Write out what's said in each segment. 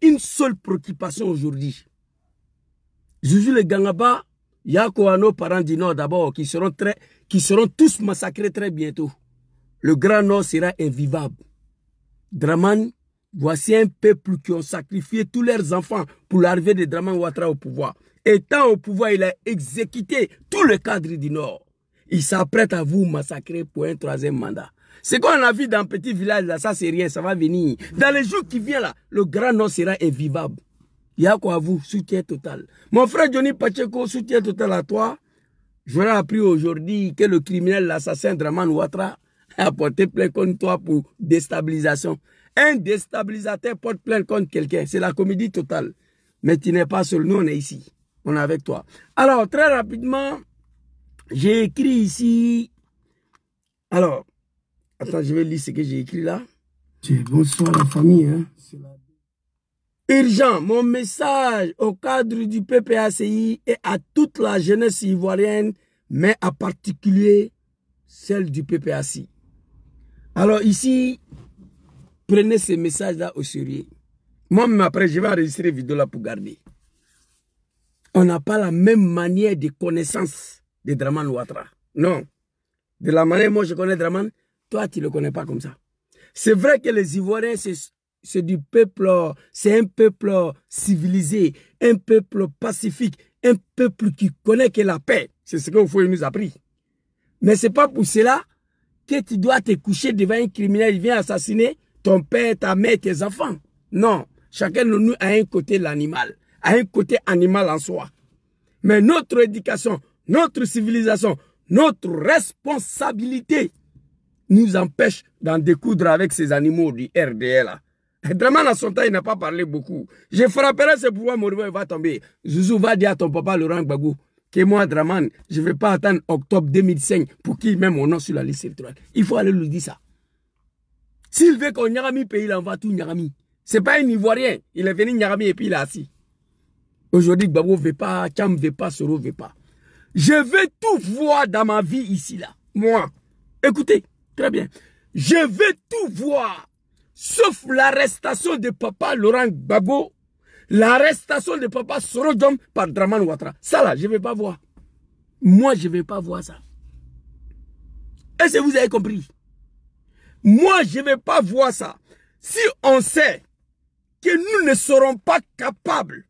une seule préoccupation aujourd'hui. Joujou les Gangaba, Yako nos parents du Nord d'abord, qui seront tous massacrés très bientôt. Le Grand Nord sera invivable. Dramane, voici un peuple qui ont sacrifié tous leurs enfants pour l'arrivée de Dramane Ouattara au pouvoir. Étant au pouvoir, il a exécuté tous les cadres du Nord. Il s'apprête à vous massacrer pour un troisième mandat. Ce qu'on a vu dans un petit village là, ça c'est rien, ça va venir. Dans les jours qui viennent là, le Grand Nord sera invivable. Il y a quoi à vous, soutien total. Mon frère Johnny Pacheco, soutien total à toi. J'aurais appris aujourd'hui que le criminel, l'assassin Dramane Ouattara a porté plainte contre toi pour déstabilisation. Un déstabilisateur porte plainte contre quelqu'un. C'est la comédie totale. Mais tu n'es pas seul. Nous, on est ici. On est avec toi. Alors, très rapidement, j'ai écrit ici. Alors, attends, je vais lire ce que j'ai écrit là. Bonsoir la famille. Hein. Urgent, mon message au cadre du PPACI et à toute la jeunesse ivoirienne, mais en particulier celle du PPACI. Alors ici, prenez ces messages-là au sérieux. Moi-même après, je vais enregistrer vidéo là pour garder. On n'a pas la même manière de connaissance de Dramane Ouattara. Non. De la manière moi je connais Dramane, toi tu ne le connais pas comme ça. C'est vrai que les Ivoiriens, c'est du peuple, c'est un peuple civilisé, un peuple pacifique, un peuple qui connaît que la paix. C'est ce que vous nous a appris. Mais ce n'est pas pour cela que tu dois te coucher devant un criminel, il vient assassiner ton père, ta mère, tes enfants. Non. Chacun de nous a un côté l'animal, a un côté animal en soi. Mais notre éducation, notre civilisation, notre responsabilité nous empêche d'en découdre avec ces animaux du RDL là. Dramane à son temps, il n'a pas parlé beaucoup. Je frapperai ce pouvoir, mon réveil va tomber. Zouzou va dire à ton papa Laurent Gbagbo que moi, Dramane, je ne vais pas attendre octobre 2005 pour qu'il mette mon nom sur la liste électorale. Il faut aller lui dire ça. S'il veut qu'on Nyarami pays, il envoie tout Nyarami. Ce n'est pas un Ivoirien. Il est venu Nyarami et puis il est assis. Aujourd'hui, Gbagbo ne veut pas, Cham ne veut pas, Soro ne veut pas. Je veux tout voir dans ma vie ici, là. Moi. Écoutez, très bien. Je veux tout voir. Sauf l'arrestation de papa Laurent Gbagbo, l'arrestation de papa Soro Diom par Dramane Ouattara. Ça là, je ne vais pas voir. Moi, je ne vais pas voir ça. Est-ce que vous avez compris? Moi, je ne vais pas voir ça. Si on sait que nous ne serons pas capables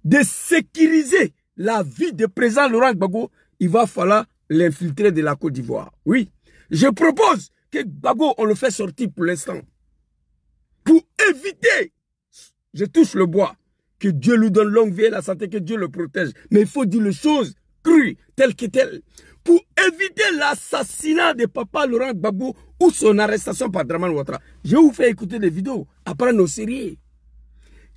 de sécuriser la vie du président Laurent Gbagbo, il va falloir l'infiltrer de la Côte d'Ivoire. Oui. Je propose que Gbagbo, on le fait sortir pour l'instant. Pour éviter, je touche le bois, que Dieu lui donne longue vie et la santé, que Dieu le protège. Mais il faut dire les choses crues, telles que telles. Pour éviter l'assassinat de papa Laurent Gbagbo ou son arrestation par Dramane Ouattara. Je vais vous faire écouter des vidéos, apprendre au sérieux.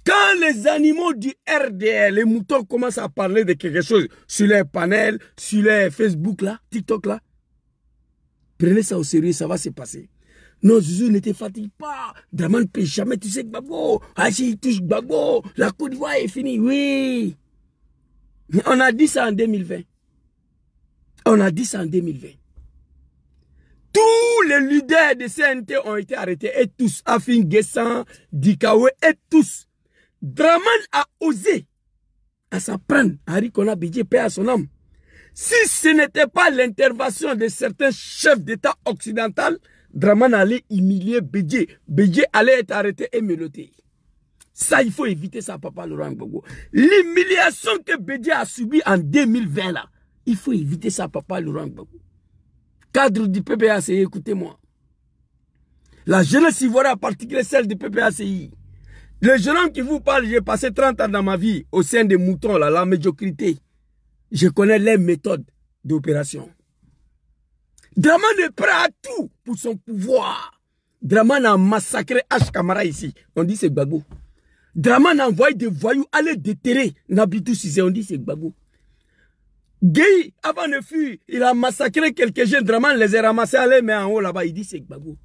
Quand les animaux du RDL, les moutons commencent à parler de quelque chose sur les panels, sur les Facebook là, TikTok là, prenez ça au sérieux, ça va se passer. Non, Zouzou, ne te fatigue pas. Dramane ne peut jamais, tu sais, Gbagbo. Ah, si il touche Gbagbo, la Côte d'Ivoire est finie. Oui. Mais on a dit ça en 2020. On a dit ça en 2020. Tous les leaders de CNT ont été arrêtés. Et tous. Afin Guessan, Dikawe, et tous. Dramane a osé à s'en prendre. Harry Kona Bidje, paix à son âme. Si ce n'était pas l'intervention de certains chefs d'État occidentaux, Dramane allait humilier Bédié. Bédié allait être arrêté et menotté. Ça, il faut éviter ça, papa Laurent Gbagbo. L'humiliation que Bédié a subie en 2020, là, il faut éviter ça, papa Laurent Gbagbo. Cadre du PPACI, écoutez-moi. La jeunesse ivoirienne, en particulier celle du PPACI. Les jeunes hommes qui vous parlent, j'ai passé 30 ans dans ma vie au sein des moutons, là, la médiocrité. Je connais les méthodes d'opération. Dramane est prêt à tout pour son pouvoir. Dramane a massacré H. Kamara ici. On dit c'est Gbagbo. Dramane a envoyé des voyous aller déterrer Nabitou Cissé. On dit c'est Gbagbo. Gueye, avant de fuir, il a massacré quelques jeunes. Dramane les a ramassés à les mains en haut là-bas. Il dit c'est Gbagbo.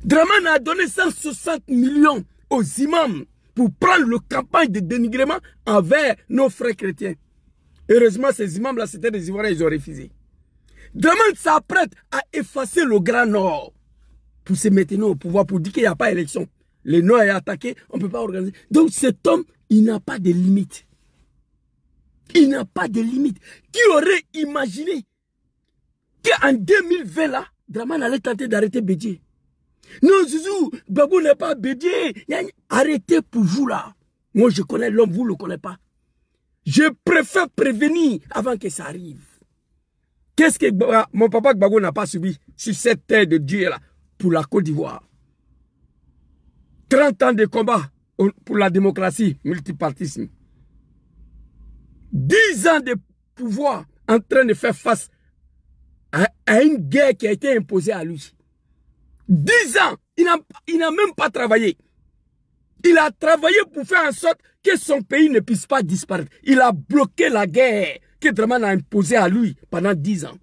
Dramane a donné 160 millions aux imams pour prendre le campagne de dénigrement envers nos frères chrétiens. Heureusement, ces imams-là, c'était des Ivoiriens, ils ont refusé. Dramane s'apprête à effacer le Grand Nord pour se maintenir au pouvoir, pour dire qu'il n'y a pas d'élection. Le Nord est attaqué, on ne peut pas organiser. Donc cet homme, il n'a pas de limite. Il n'a pas de limite. Qui aurait imaginé qu'en 2020, là, Dramane allait tenter d'arrêter Bédié? Non, Zouzou, Gbagbo n'est pas Bédié. Arrêtez pour vous, là. Moi, je connais l'homme, vous ne le connaissez pas. Je préfère prévenir avant que ça arrive. Qu'est-ce que mon papa Gbagbo n'a pas subi sur cette terre de Dieu, là, pour la Côte d'Ivoire? 30 ans de combat pour la démocratie, multipartisme. 10 ans de pouvoir en train de faire face à une guerre qui a été imposée à lui. 10 ans, il n'a même pas travaillé. Il a travaillé pour faire en sorte que son pays ne puisse pas disparaître. Il a bloqué la guerre que Dramane a imposée à lui pendant 10 ans.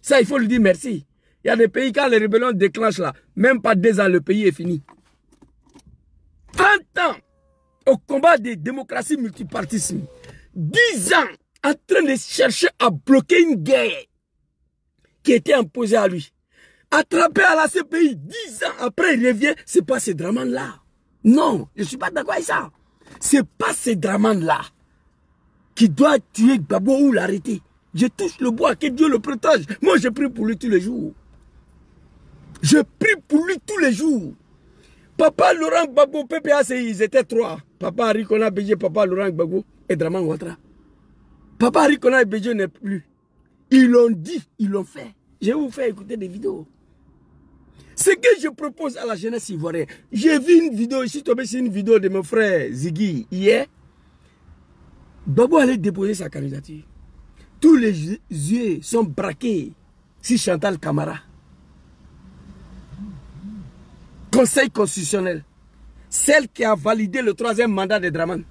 Ça, il faut lui dire merci. Il y a des pays, quand les rébellions déclenchent là, même pas 2 ans, le pays est fini. 30 ans au combat de démocratie multipartisme. 10 ans en train de chercher à bloquer une guerre qui était imposée à lui. Attrapé à la CPI, 10 ans après, il revient, c'est pas ces Dramane-là. Non, je ne suis pas d'accord avec ça. C'est pas ces Dramane-là qui doit tuer Gbagbo ou l'arrêter. Je touche le bois, que Dieu le protège. Moi, je prie pour lui tous les jours. Je prie pour lui tous les jours. Papa Laurent Gbagbo, PPACI, ils étaient 3. Papa Arikona Bédié, Papa Laurent Gbagbo et Dramane Ouattara. Papa Arikona Bédié n'est plus. Ils l'ont dit, ils l'ont fait. Je vais vous faire écouter des vidéos. Ce que je propose à la jeunesse ivoirienne, j'ai vu une vidéo ici, tombé sur une vidéo de mon frère Ziggy hier. Gbagbo allait déposer sa candidature. Tous les yeux sont braqués sur Chantal Camara. Conseil constitutionnel, celle qui a validé le 3e mandat de Dramane.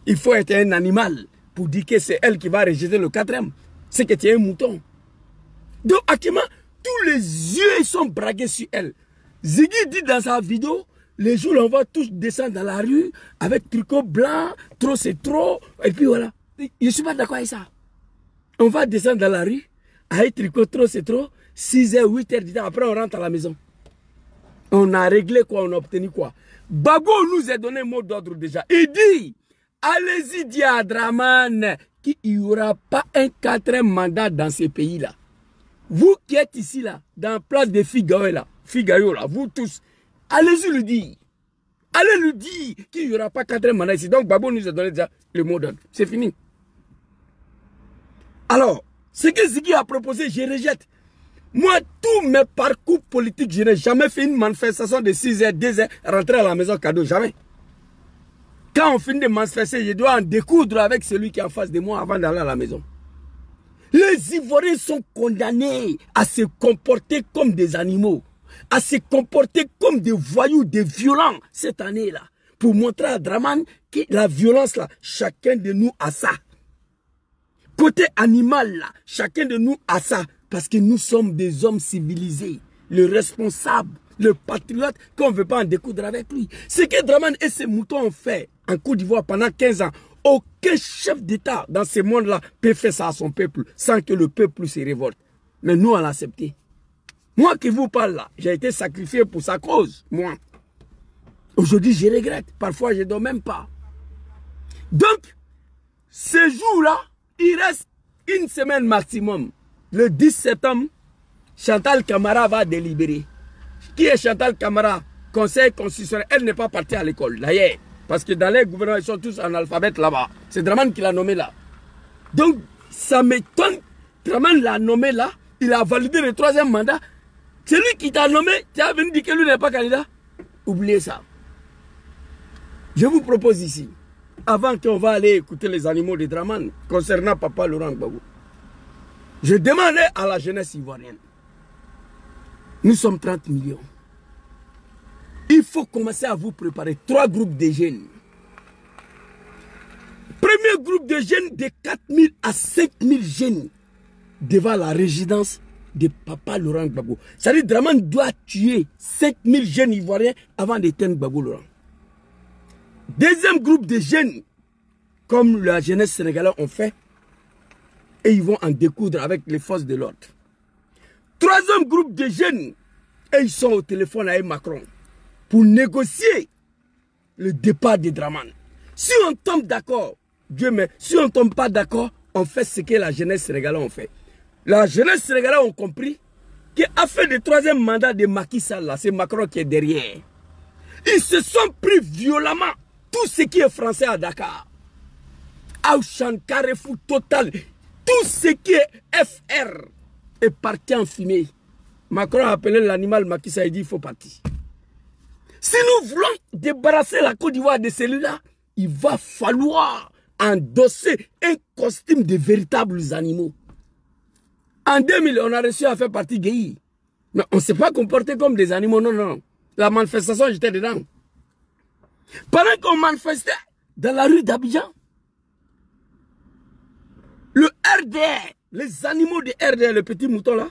Il faut être un animal pour dire que c'est elle qui va rejeter le 4e. C'est que tu es un mouton. Donc, actuellement, tous les yeux sont braqués sur elle. Ziggy dit dans sa vidéo, les jours, on va tous descendre dans la rue avec tricot blanc, trop c'est trop, et puis voilà. Je ne suis pas d'accord avec ça. On va descendre dans la rue avec tricot trop c'est trop, 6h, 8h du temps, après on rentre à la maison. On a réglé quoi, on a obtenu quoi. Gbagbo nous a donné un mot d'ordre déjà. Il dit, allez-y dire à Dramane qu'il n'y aura pas un 4e mandat dans ces pays-là. Vous qui êtes ici, là, dans la place de Figaro, là, vous tous, allez-y lui dire. Allez lui dire qu'il n'y aura pas 4e mandat ici. Donc, Gbagbo nous a donné déjà le mot d'ordre. C'est fini. Alors, ce que Ziggy a proposé, je rejette. Moi, tous mes parcours politiques, je n'ai jamais fait une manifestation de 6h, 2h, rentrer à la maison cadeau, jamais. Quand on finit de manifester, je dois en découdre avec celui qui est en face de moi avant d'aller à la maison. Les Ivoiriens sont condamnés à se comporter comme des animaux, à se comporter comme des voyous, des violents cette année-là, pour montrer à Dramane que la violence, là, chacun de nous a ça. Côté animal, là, chacun de nous a ça. Parce que nous sommes des hommes civilisés, le responsable, le patriote, qu'on ne veut pas en découdre avec lui. Ce que Dramane et ses moutons ont fait en Côte d'Ivoire pendant 15 ans, aucun chef d'État dans ce monde-là peut faire ça à son peuple sans que le peuple se révolte. Mais nous, on l'a accepté. Moi qui vous parle là, j'ai été sacrifié pour sa cause, moi. Aujourd'hui, je regrette. Parfois, je ne dors même pas. Donc, ce jour-là, il reste une semaine maximum. Le 10 septembre, Chantal Camara va délibérer. Qui est Chantal Camara? Conseil constitutionnel. Elle n'est pas partie à l'école, d'ailleurs. Parce que dans les gouvernements, ils sont tous analphabètes là-bas. C'est Dramane qui l'a nommé là. Donc, ça m'étonne. Dramane l'a nommé là. Il a validé le 3e mandat. C'est lui qui t'a nommé. Tu as venu dire que lui n'est pas candidat. Oubliez ça. Je vous propose ici, avant qu'on va aller écouter les animaux de Dramane, concernant Papa Laurent Gbagbo. Je demandais à la jeunesse ivoirienne, nous sommes 30 millions. Il faut commencer à vous préparer 3 groupes de jeunes. Premier groupe de jeunes de 4 000 à 5 000 jeunes devant la résidence de Papa Laurent Gbagbo. C'est-à-dire que Dramane doit tuer 5 000 jeunes ivoiriens avant d'éteindre Gbagbo Laurent. Deuxième groupe de jeunes, comme la jeunesse sénégalaise ont fait, et ils vont en découdre avec les forces de l'ordre. Troisième groupe de jeunes, et ils sont au téléphone avec Macron pour négocier le départ de Dramane. Si on tombe d'accord, Dieu merci, si on ne tombe pas d'accord, on fait ce que la jeunesse sénégalaise a fait. La jeunesse sénégalaise a compris qu'à fait le troisième mandat de Macky Sall, c'est Macron qui est derrière. Ils se sont pris violemment tout ce qui est français à Dakar. Auchan, Carrefour, Total, tout ce qui est FR est parti en fumée. Macron a appelé l'animal Macky Sall et dit il faut partir. Si nous voulons débarrasser la Côte d'Ivoire de celui-là, il va falloir endosser un costume de véritables animaux. En 2000, on a réussi à faire partie Guéhi. Mais on ne s'est pas comporté comme des animaux, non, non. La manifestation, j'étais dedans. Pendant qu'on manifestait dans la rue d'Abidjan, le RDR, les animaux de RDR, le petit mouton là,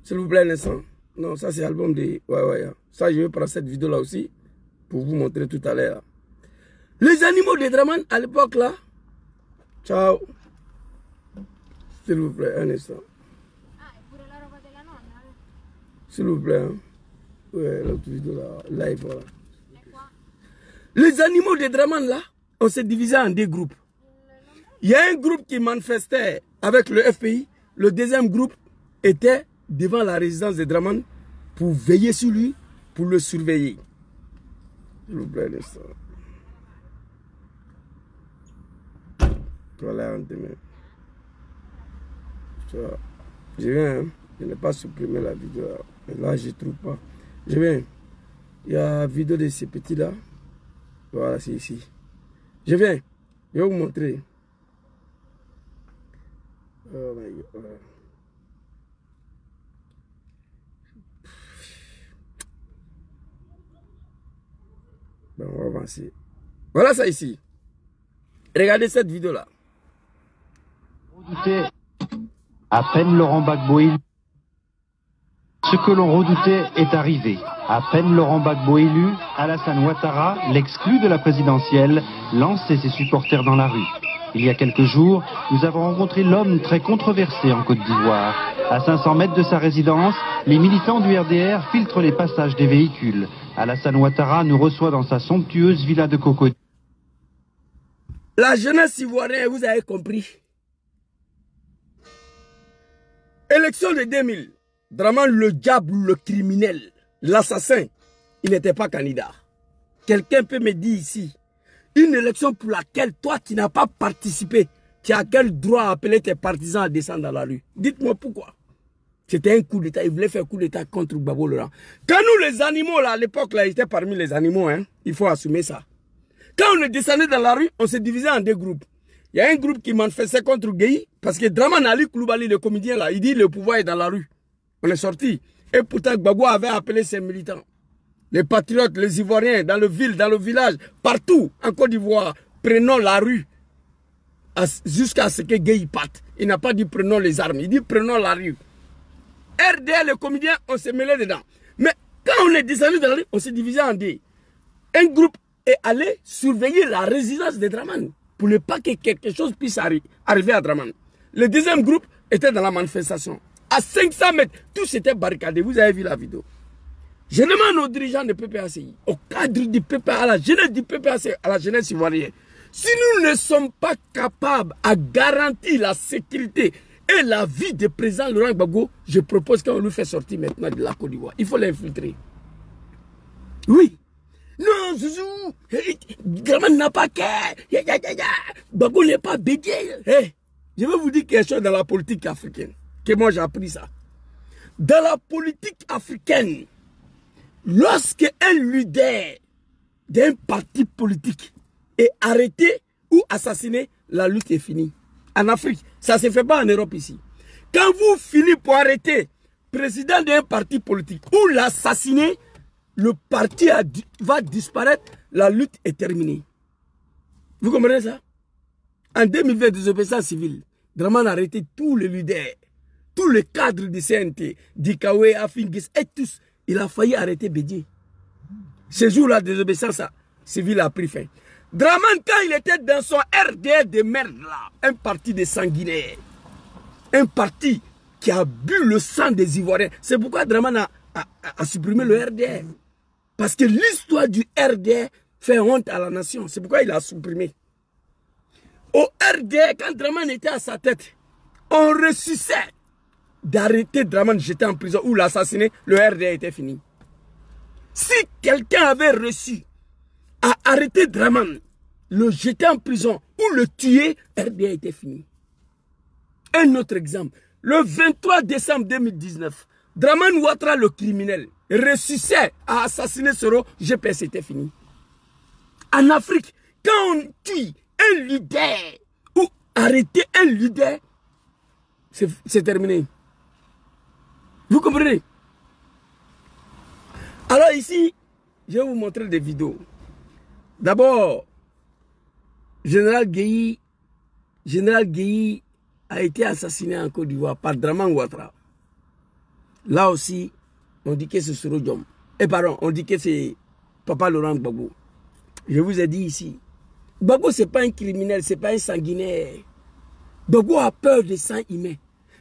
s'il vous plaît, un instant. Non, ça c'est l'album de... Ouais. Ça, je vais prendre cette vidéo là aussi pour vous montrer tout à l'heure. Les animaux de Dramane à l'époque là. Ciao. S'il vous plaît, un instant. S'il vous plaît. Hein. Ouais, l'autre vidéo là. Live, voilà. Les animaux de Dramane là, on s'est divisé en deux groupes. Il y a un groupe qui manifestait avec le FPI. Le deuxième groupe était devant la résidence de Dramane pour veiller sur lui, pour le surveiller. S'il vous plaît, l'instant. Voilà, un demain. Je viens, hein. Je n'ai pas supprimé la vidéo. Là, je ne trouve pas. Je viens. Il y a la vidéo de ces petits-là. Voilà, c'est ici. Je viens. Je vais vous montrer. Oh my God. Ben, on va avancer. Voilà ça ici. Regardez cette vidéo-là. À peine Laurent Gbagbo élu, ce que l'on redoutait est arrivé. À peine Laurent Gbagbo élu, Alassane Ouattara, l'exclu de la présidentielle, lançait ses supporters dans la rue. Il y a quelques jours, nous avons rencontré l'homme très controversé en Côte d'Ivoire. À 500 mètres de sa résidence, les militants du RDR filtrent les passages des véhicules. Alassane Ouattara nous reçoit dans sa somptueuse villa de Cocody. La jeunesse ivoirienne, vous avez compris. Élection de 2000, Dramane le diable, le criminel, l'assassin, il n'était pas candidat. Quelqu'un peut me dire ici, une élection pour laquelle toi qui n'as pas participé, tu as quel droit à appeler tes partisans à descendre dans la rue? Dites-moi pourquoi. C'était un coup d'État, il voulait faire un coup d'État contre Gbagbo Laurent. Quand nous les animaux, là, à l'époque, là, ils étaient parmi les animaux, hein, il faut assumer ça. Quand on est descendu dans la rue, on s'est divisé en deux groupes. Il y a un groupe qui manifestait contre Guéhi, parce que Dramane Ali Koulibaly, le comédien là, il dit le pouvoir est dans la rue. On est sorti. Et pourtant, Gbagbo avait appelé ses militants. Les patriotes, les Ivoiriens, dans le ville, dans le village, partout, en Côte d'Ivoire, prenons la rue jusqu'à ce que Guéhi parte. Il n'a pas dit prenons les armes, il dit prenons la rue. RDR, le comédien, on s'est mêlé dedans. Mais quand on est descendu dans la rue, on s'est divisé en deux. Un groupe est allé surveiller la résidence de Dramane pour ne pas que quelque chose puisse arriver à Dramane. Le deuxième groupe était dans la manifestation. À 500 mètres, tout s'était barricadé. Vous avez vu la vidéo. Je demande aux dirigeants de PPACI, au cadre du PPA, à la jeunesse du PPACI, à la jeunesse ivoirienne, si nous ne sommes pas capables à garantir la sécurité et la vie du président Laurent Gbagbo, je propose qu'on lui fait sortir maintenant de la Côte d'Ivoire. Il faut l'infiltrer. Oui. Non, Zouzou, Dramane n'a pas qu'à. Gbagbo n'est pas bédié. Hey, je vais vous dire quelque chose dans la politique africaine, que moi j'ai appris ça. Dans la politique africaine, lorsque un leader d'un parti politique est arrêté ou assassiné, la lutte est finie. En Afrique, ça ne se fait pas en Europe ici. Quand vous finissez pour arrêter le président d'un parti politique ou l'assassiner, le parti va disparaître, la lutte est terminée. Vous comprenez ça? En 2020, désobéissance civile, Dramane a arrêté tous les leaders, tous les cadres du CNT, d'Ikawe, Afingis et tous. Il a failli arrêter Bédié. Ce jour-là, désobéissance civile a pris fin. Dramane, quand il était dans son RDR de merde là, un parti de sanguinaires, un parti qui a bu le sang des Ivoiriens. C'est pourquoi Dramane a supprimé le RDR. Parce que l'histoire du RDR fait honte à la nation. C'est pourquoi il a supprimé. Au RD, quand Draman était à sa tête, on ressuscitait d'arrêter Draman, jeter en prison ou l'assassiner, le RD était fini. Si quelqu'un avait reçu à arrêter Draman, le jeter en prison ou le tuer, RD était fini. Un autre exemple, le 23 décembre 2019, Draman Ouattara, le criminel, ressuscitait à assassiner Soro, GPS était fini. En Afrique, quand on tue un leader ou arrêter un leader, c'est terminé. Vous comprenez? Alors ici, je vais vous montrer des vidéos. D'abord, Général Gueye a été assassiné en Côte d'Ivoire par Draman Ouattara. Là aussi, on dit que c'est Soro Diom. Pardon, on dit que c'est Papa Laurent Gbagbo. Je vous ai dit ici, Gbagbo ce n'est pas un criminel, ce n'est pas un sanguinaire. Gbagbo a peur de sang humain.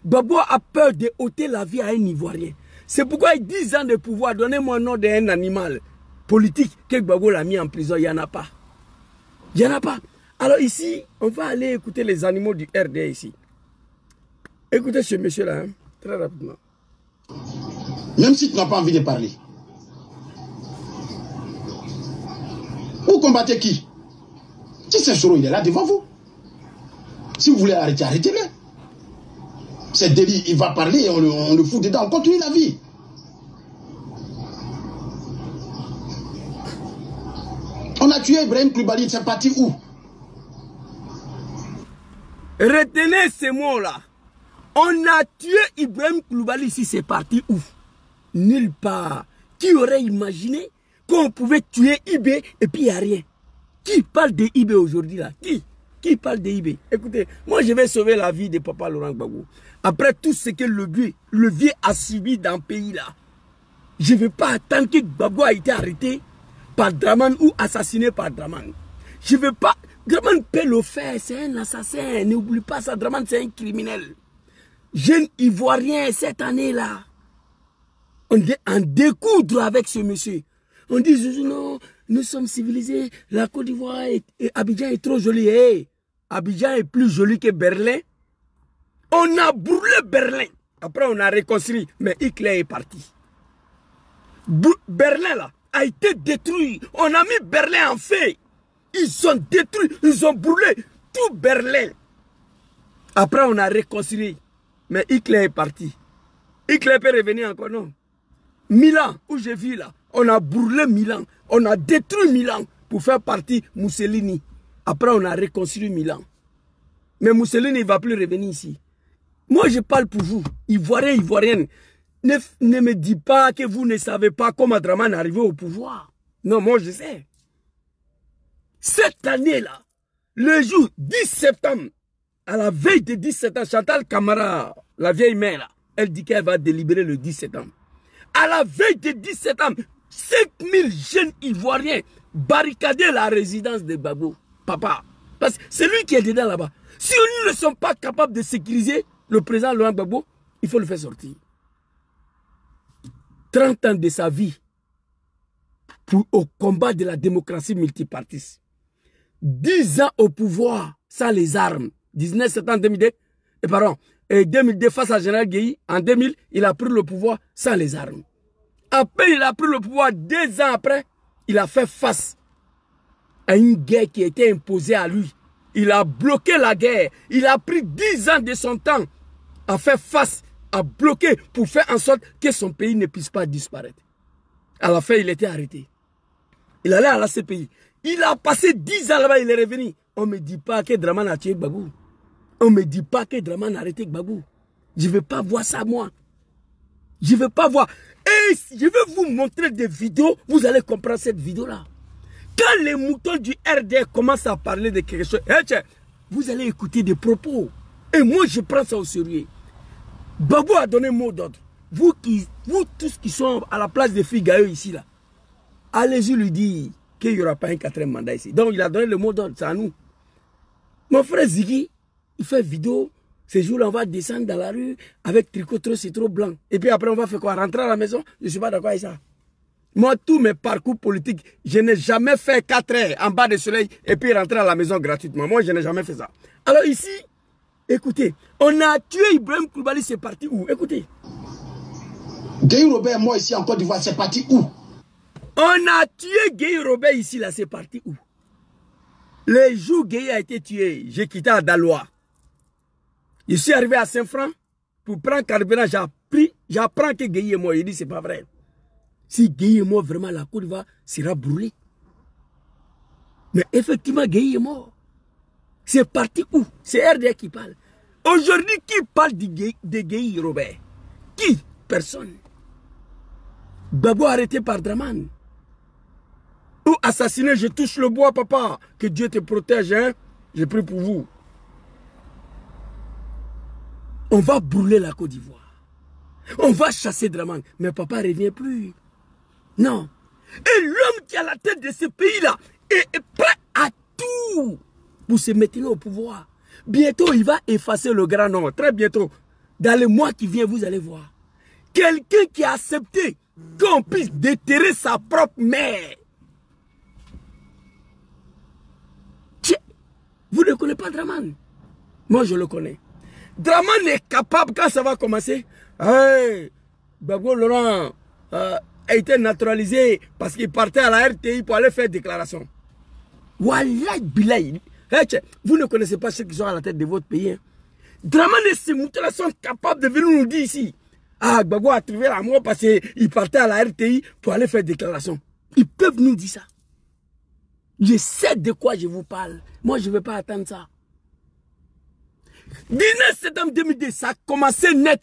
Gbagbo a peur de ôter la vie à un Ivoirien. C'est pourquoi il 10 ans de pouvoir, donnez-moi le nom d'un animal politique que Gbagbo l'a mis en prison, il n'y en a pas. Il n'y en a pas. Alors ici, on va aller écouter les animaux du RD ici. Écoutez ce monsieur-là, hein, très rapidement. Même si tu n'as pas envie de parler. Vous combattez qui? Si c'est Soro, il est là devant vous. Si vous voulez arrêter, arrêtez-le. C'est délit, il va parler et on le fout dedans, on continue la vie. On a tué Ibrahim Koulibaly, c'est parti où? Retenez ces mots-là. On a tué Ibrahim Koulibaly, si c'est parti où? Nulle part. Qui aurait imaginé qu'on pouvait tuer IB et puis il n'y a rien? Qui parle de IB aujourd'hui là? Qui parle de IB? Écoutez, moi je vais sauver la vie de Papa Laurent Gbagbo. Après tout ce que le vieux a subi dans le pays là, je ne vais pas attendre que Gbagbo a été arrêté par Draman ou assassiné par Draman. Je ne veux pas. Draman peut le faire, c'est un assassin. N'oublie pas ça, Draman c'est un criminel. Jeune Ivoirien cette année-là, on dit en découdre avec ce monsieur. On dit non, nous sommes civilisés, la Côte d'Ivoire et Abidjan est trop joli. Hey, Abidjan est plus joli que Berlin. On a brûlé Berlin. Après on a reconstruit, mais Hitler est parti. Berlin là a été détruit. On a mis Berlin en feu. Ils ont détruit, ils ont brûlé tout Berlin. Après on a reconstruit, mais Hitler est parti. Hitler peut revenir encore, non? Milan, où j'ai vu là, on a brûlé Milan. On a détruit Milan pour faire partie Mussolini. Après on a reconstruit Milan. Mais Mussolini ne va plus revenir ici. Moi je parle pour vous, Ivoiriens, Ivoiriennes. Ne me dis pas que vous ne savez pas comment Draman est arrivé au pouvoir. Non, moi je sais. Cette année-là, le jour 10 septembre, à la veille de 10 septembre, Chantal Camara, la vieille mère, là, elle dit qu'elle va délibérer le 10 septembre. À la veille de 10 septembre, 5000 jeunes Ivoiriens barricadaient la résidence de Gbagbo. Papa, parce que c'est lui qui est dedans là-bas. Si nous ne sommes pas capables de sécuriser le président Laurent Gbagbo, il faut le faire sortir. 30 ans de sa vie au combat de la démocratie multipartiste. 10 ans au pouvoir sans les armes. 19 septembre 2002, et 2002 face à Général Gueye, en 2000, il a pris le pouvoir sans les armes. Après, il a pris le pouvoir 2 ans après, il a fait face à une guerre qui était imposée à lui. Il a bloqué la guerre. Il a pris 10 ans de son temps à faire face, à bloquer pour faire en sorte que son pays ne puisse pas disparaître. À la fin, il était arrêté. Il allait à la CPI. Il a passé 10 ans là-bas, il est revenu. On ne me dit pas que Draman a tué Gbagbo. On ne me dit pas que Draman a arrêté Gbagbo. Je ne veux pas voir ça, moi. Je ne veux pas voir. Et je vais vous montrer des vidéos, vous allez comprendre cette vidéo-là. Quand les moutons du RD commencent à parler de quelque chose, vous allez écouter des propos. Et moi, je prends ça au sérieux. Gbagbo a donné un mot d'ordre. Vous tous qui sont à la place des filles Gaïo ici, là, allez-y lui dire qu'il n'y aura pas un 4e mandat ici. Donc, il a donné le mot d'ordre, c'est à nous. Mon frère Ziggy, il fait vidéo. Ces jours-là, on va descendre dans la rue avec tricot trop, c'est trop blanc. Et puis après, on va faire quoi? Rentrer à la maison? Je ne suis pas d'accord avec ça. Moi, tous mes parcours politiques, je n'ai jamais fait 4 heures en bas du soleil et puis rentrer à la maison gratuitement. Moi, je n'ai jamais fait ça. Alors ici, écoutez, on a tué Ibrahim Koulibaly, c'est parti où? Écoutez. Gueye Robert, moi ici en Côte d'Ivoire, c'est parti où? On a tué Gueye Robert ici, là, c'est parti où? Le jour où Gueye a été tué, j'ai quitté Adaloa. Je suis arrivé à Saint-Franc pour prendre carburant, j'apprends que Gueye est mort. Il dit, c'est pas vrai. Si Gueye est mort, vraiment, la Côte d'Ivoire sera brûlée. Mais effectivement, Gueye est mort. C'est parti où? C'est RDA qui parle. Aujourd'hui, qui parle de Gueye Robert? Qui? Personne. Babo arrêté par Draman. Ou assassiné, je touche le bois, papa. Que Dieu te protège, hein. Je prie pour vous. On va brûler la Côte d'Ivoire. On va chasser Draman. Mais papa ne revient plus. Non. Et l'homme qui a la tête de ce pays-là est prêt à tout pour se maintenir au pouvoir. Bientôt, il va effacer le grand nom. Très bientôt. Dans les mois qui viennent, vous allez voir. Quelqu'un qui a accepté qu'on puisse déterrer sa propre mère. Tiens, vous ne connaissez pas Draman? Moi, je le connais. Draman est capable, quand ça va commencer, hey, Babo Laurent a été naturalisé parce qu'il partait à la RTI pour aller faire déclaration. Wallah Bilay. Vous ne connaissez pas ceux qui sont à la tête de votre pays. Hein. Draman et ces moutons sont capables de venir nous dire ici. Ah, Gbagbo a trouvé la mort parce qu'il partait à la RTI pour aller faire déclaration. Ils peuvent nous dire ça. Je sais de quoi je vous parle. Moi, je ne vais pas attendre ça. 19 septembre 2002, ça a commencé net.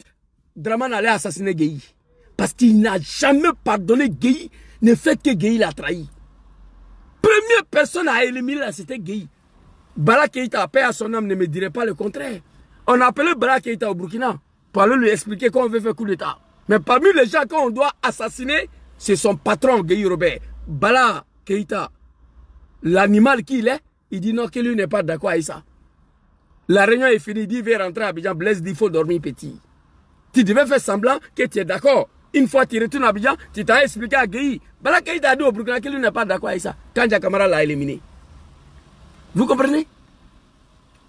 Draman allait assassiner Gueye. Parce qu'il n'a jamais pardonné Gueye, ne fait que Gueye l'a trahi. Première personne à éliminer là, c'était Gueye. Bala Keïta, paix à son âme, ne me dirait pas le contraire. On a appelé Bala Keïta au Burkina pour aller lui expliquer qu'on veut faire coup d'État. Mais parmi les gens qu'on doit assassiner, c'est son patron, Gueye Robert. Bala Keïta, l'animal qu'il est, il dit non, que lui n'est pas d'accord avec ça. La réunion est finie, il dit, viens rentrer à Abidjan, Blaise dit, il faut dormir petit. Tu devais faire semblant que tu es d'accord. Une fois tu retournes à Abidjan, tu t'as expliqué à Gueye. Bala Keïta a dit au Burkina que lui n'est pas d'accord avec ça. Quand Kamara l'a éliminé. Vous comprenez?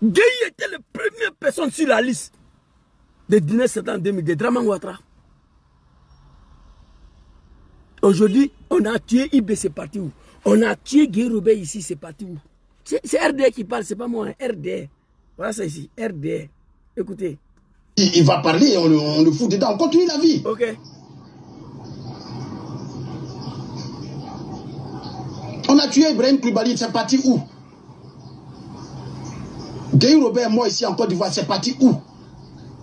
Gueye était la première personne sur la liste de 19 septembre 2002, Draman Ouattara. Aujourd'hui, on a tué IB, c'est parti où? On a tué Gueye Robert ici, c'est parti où? C'est RDA qui parle, c'est pas moi, hein, RDA. Voilà ça ici, RDA. Écoutez. Il va parler, on le fout dedans, on continue la vie. Ok. On a tué Ibrahim Koulibaly, c'est parti où? Gueye Robert, moi ici en Côte d'Ivoire, c'est parti où?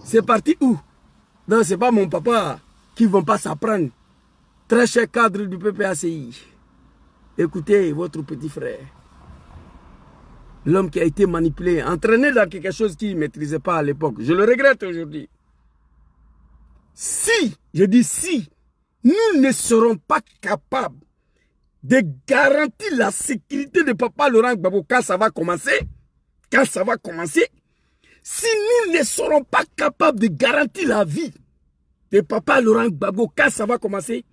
C'est parti où? Non, c'est pas mon papa qui ne vont pas s'apprendre. Très cher cadre du PPACI. Écoutez votre petit frère. L'homme qui a été manipulé, entraîné dans quelque chose qu'il ne maîtrisait pas à l'époque. Je le regrette aujourd'hui. Si, je dis si, nous ne serons pas capables de garantir la sécurité de Papa Laurent Gbagbo quand ça va commencer, si nous ne serons pas capables de garantir la vie de Papa Laurent Gbagbo quand ça va commencer,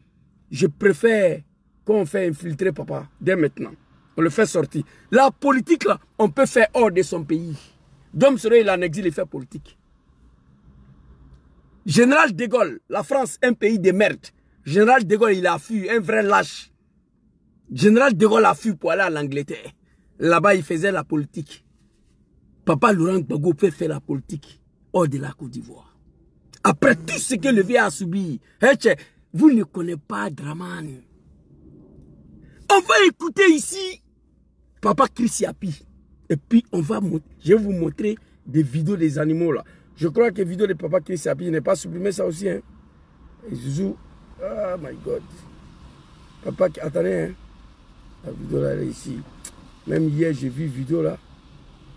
je préfère qu'on fait infiltrer Papa dès maintenant. On le fait sortir. La politique, là, on peut faire hors de son pays. Dom Soroy, il en exil, il fait politique. Général de Gaulle, la France, un pays de merde. Général de Gaulle, il a fui, un vrai lâche. Général de Gaulle a fui pour aller à l'Angleterre. Là-bas, il faisait la politique. Papa Laurent Gbagbo peut faire la politique hors de la Côte d'Ivoire. Après tout ce que le vieux a subi, vous ne connaissez pas Draman. On va écouter ici Papa Chris Yapi. Et puis, je vais vous montrer des vidéos des animaux là. Je crois que les vidéos de Papa Chris Yapi, je n'ai pas supprimé ça aussi. Hein. Et Zouzou, oh my God. Papa, attendez, hein. La vidéo là, elle est ici. Même hier, j'ai vu une vidéo là.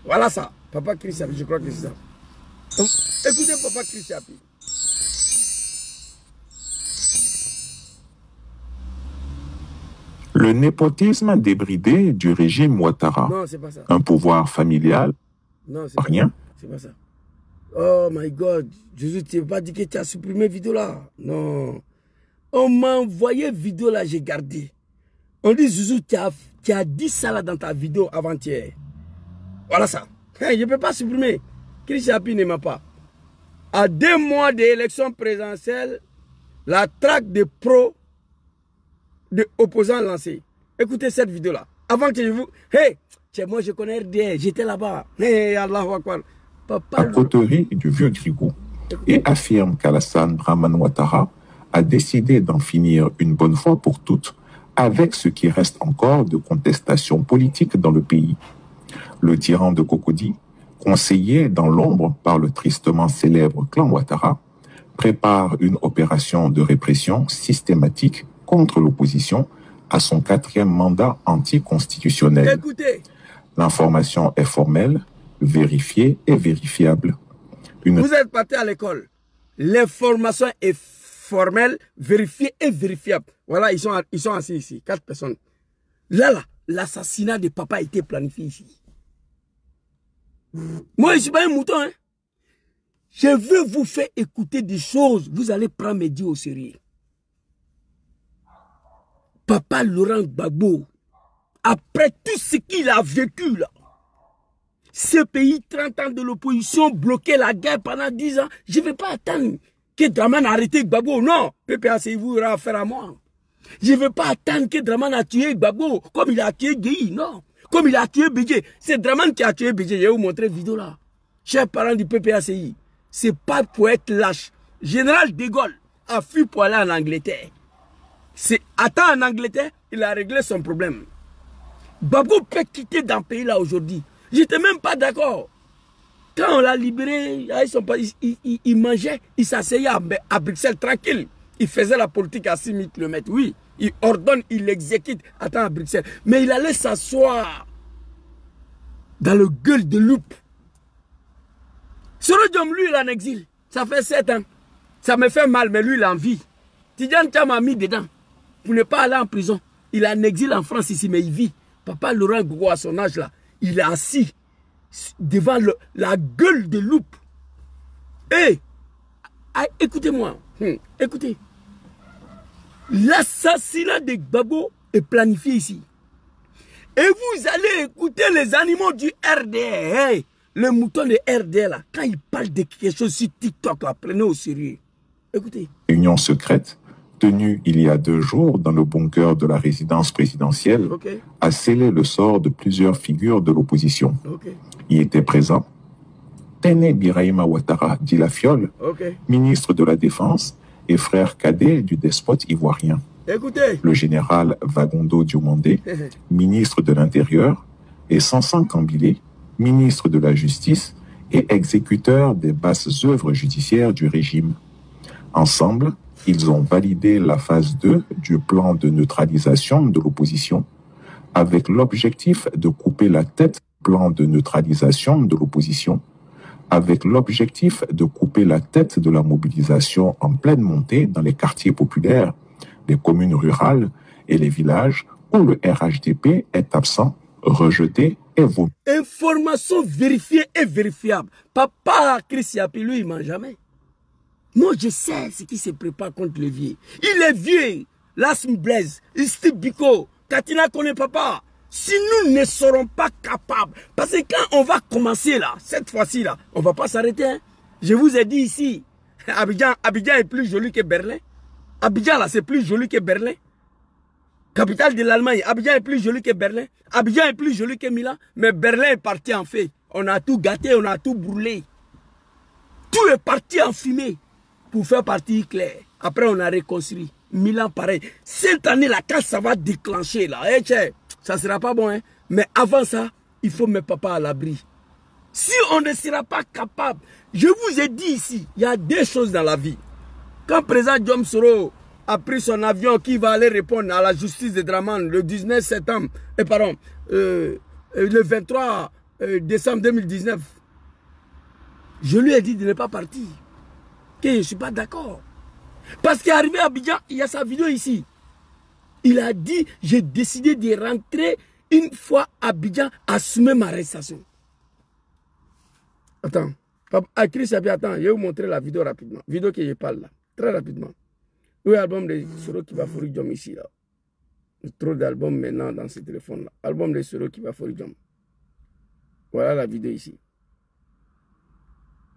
Voilà ça. Papa Chris Yapi, je crois que c'est ça. Donc, écoutez Papa Chris Yapi. Le népotisme débridé du régime Ouattara. Non, c'est pas ça. Un pouvoir familial. Non, c'est rien. C'est pas ça. Oh my God. Jésus, tu n'as pas dit que tu as supprimé la vidéo là. Non. On m'a envoyé vidéo là, j'ai gardé. On dit, Zouzou, tu as dit ça là dans ta vidéo avant-hier. Voilà ça. Je ne peux pas supprimer. Christian Api ne m'a pas. À 2 mois d'élection présidentielle, la traque de opposants lancée. Écoutez cette vidéo-là. Avant que je vous... Hey, moi je connais RDR, j'étais là-bas. Hey, Allahu Akbar. À coterie du Vieux Grigou et affirme qu'Alassane Draman Ouattara a décidé d'en finir une bonne fois pour toutes avec ce qui reste encore de contestation politique dans le pays. Le tyran de Cocody, conseillé dans l'ombre par le tristement célèbre clan Ouattara, prépare une opération de répression systématique contre l'opposition à son 4e mandat anticonstitutionnel. Écoutez. L'information est formelle, vérifiée et vérifiable. Vous êtes parti à l'école. L'information est formelle, vérifiée et vérifiable. Voilà, ils sont assis ici, 4 personnes. Là, l'assassinat de papa a été planifié ici. Moi, je ne suis pas un mouton. Hein. Je veux vous faire écouter des choses. Vous allez prendre mes dits au sérieux. Papa Laurent Gbagbo, après tout ce qu'il a vécu là, ce pays, 30 ans de l'opposition, bloqué la guerre pendant 10 ans, je ne vais pas attendre que Draman a arrêté Gbagbo. Non, PPACI vous aura affaire à moi. Je ne vais pas attendre que Draman a tué Gbagbo comme il a tué Gueye. Non, comme il a tué Bédié. C'est Draman qui a tué Bédié. Je vais vous montrer la vidéo là. Chers parents du PPACI, ce n'est pas pour être lâche. Général de Gaulle a fui pour aller en Angleterre. Attends, en Angleterre, il a réglé son problème. Gbagbo peut quitter dans le pays là aujourd'hui. Je n'étais même pas d'accord. Quand on l'a libéré, il mangeait, il s'asseyait à Bruxelles tranquille. Il faisait la politique à 6000 km. Oui, il ordonne, il exécute. Attends, à Bruxelles. Mais il allait s'asseoir dans le gueule de loupe. Sorodium, lui, il est en exil. Ça fait 7 ans. Ça me fait mal, mais lui, il est en vie. Tidjane Thiam m'a mis dedans. Pour ne pas aller en prison. Il est en exil en France ici, mais il vit. Papa Laurent Gbagbo, à son âge là, il est assis devant la gueule de loupe. Et écoutez-moi. Écoutez. L'assassinat de Gbagbo est planifié ici. Et vous allez écouter les animaux du RDR. Hey, le mouton de RDR là, quand il parle de quelque chose sur TikTok, là, prenez au sérieux. Écoutez. Réunion secrète tenue il y a 2 jours dans le bunker de la résidence présidentielle a scellé le sort de plusieurs figures de l'opposition. Y étaient présents Téné Birahima Ouattara dit la Fiole, ministre de la Défense et frère cadet du despote ivoirien. Écoutez. Le général Vagondo Diomandé, ministre de l'Intérieur, et Sansan Kambilé, ministre de la Justice et exécuteur des basses œuvres judiciaires du régime. Ensemble, ils ont validé la phase 2 du plan de neutralisation de l'opposition avec l'objectif de couper la tête du plan de neutralisation de l'opposition avec l'objectif de couper la tête de la mobilisation en pleine montée dans les quartiers populaires, les communes rurales et les villages où le RHDP est absent, rejeté et vomi. Information vérifiée et vérifiable. Papa Christian Api, lui, il ne ment jamais. Moi, je sais ce qui se prépare contre le vieux. Il est vieux. L'asthme Blaise, Steve Biko, Katina connaît papa. Si nous ne serons pas capables, parce que quand on va commencer là, cette fois-ci là, on ne va pas s'arrêter. Hein. Je vous ai dit ici, Abidjan est plus joli que Berlin. Abidjan là, c'est plus joli que Berlin. Capitale de l'Allemagne, Abidjan est plus joli que Berlin. Abidjan est plus joli que Milan. Mais Berlin est parti en feu. On a tout gâté, on a tout brûlé. Tout est parti en fumée. Pour faire partie claire. Après, on a reconstruit. Milan, pareil. Cette année, la casse, ça va déclencher, là. Hey, ça ne sera pas bon, hein. Mais avant ça, il faut mettre papa à l'abri. Si on ne sera pas capable, je vous ai dit ici, il y a 2 choses dans la vie. Quand le président Diom Soro a pris son avion qui va aller répondre à la justice de Draman le 19 septembre, le 23 décembre 2019, je lui ai dit de ne pas partir. Que je ne suis pas d'accord. Parce qu'arrivé à Abidjan, il y a sa vidéo ici. Il a dit, j'ai décidé de rentrer une fois à Abidjan, assumer ma arrestation. Attends. Chris, attends, je vais vous montrer la vidéo rapidement. Vidéo que je parle là. Très rapidement. Oui, album de Soro Kibafori Diom ici, là. Trop d'albums maintenant dans ce téléphone-là. Album de Soro Kibafori Diom. Voilà la vidéo ici.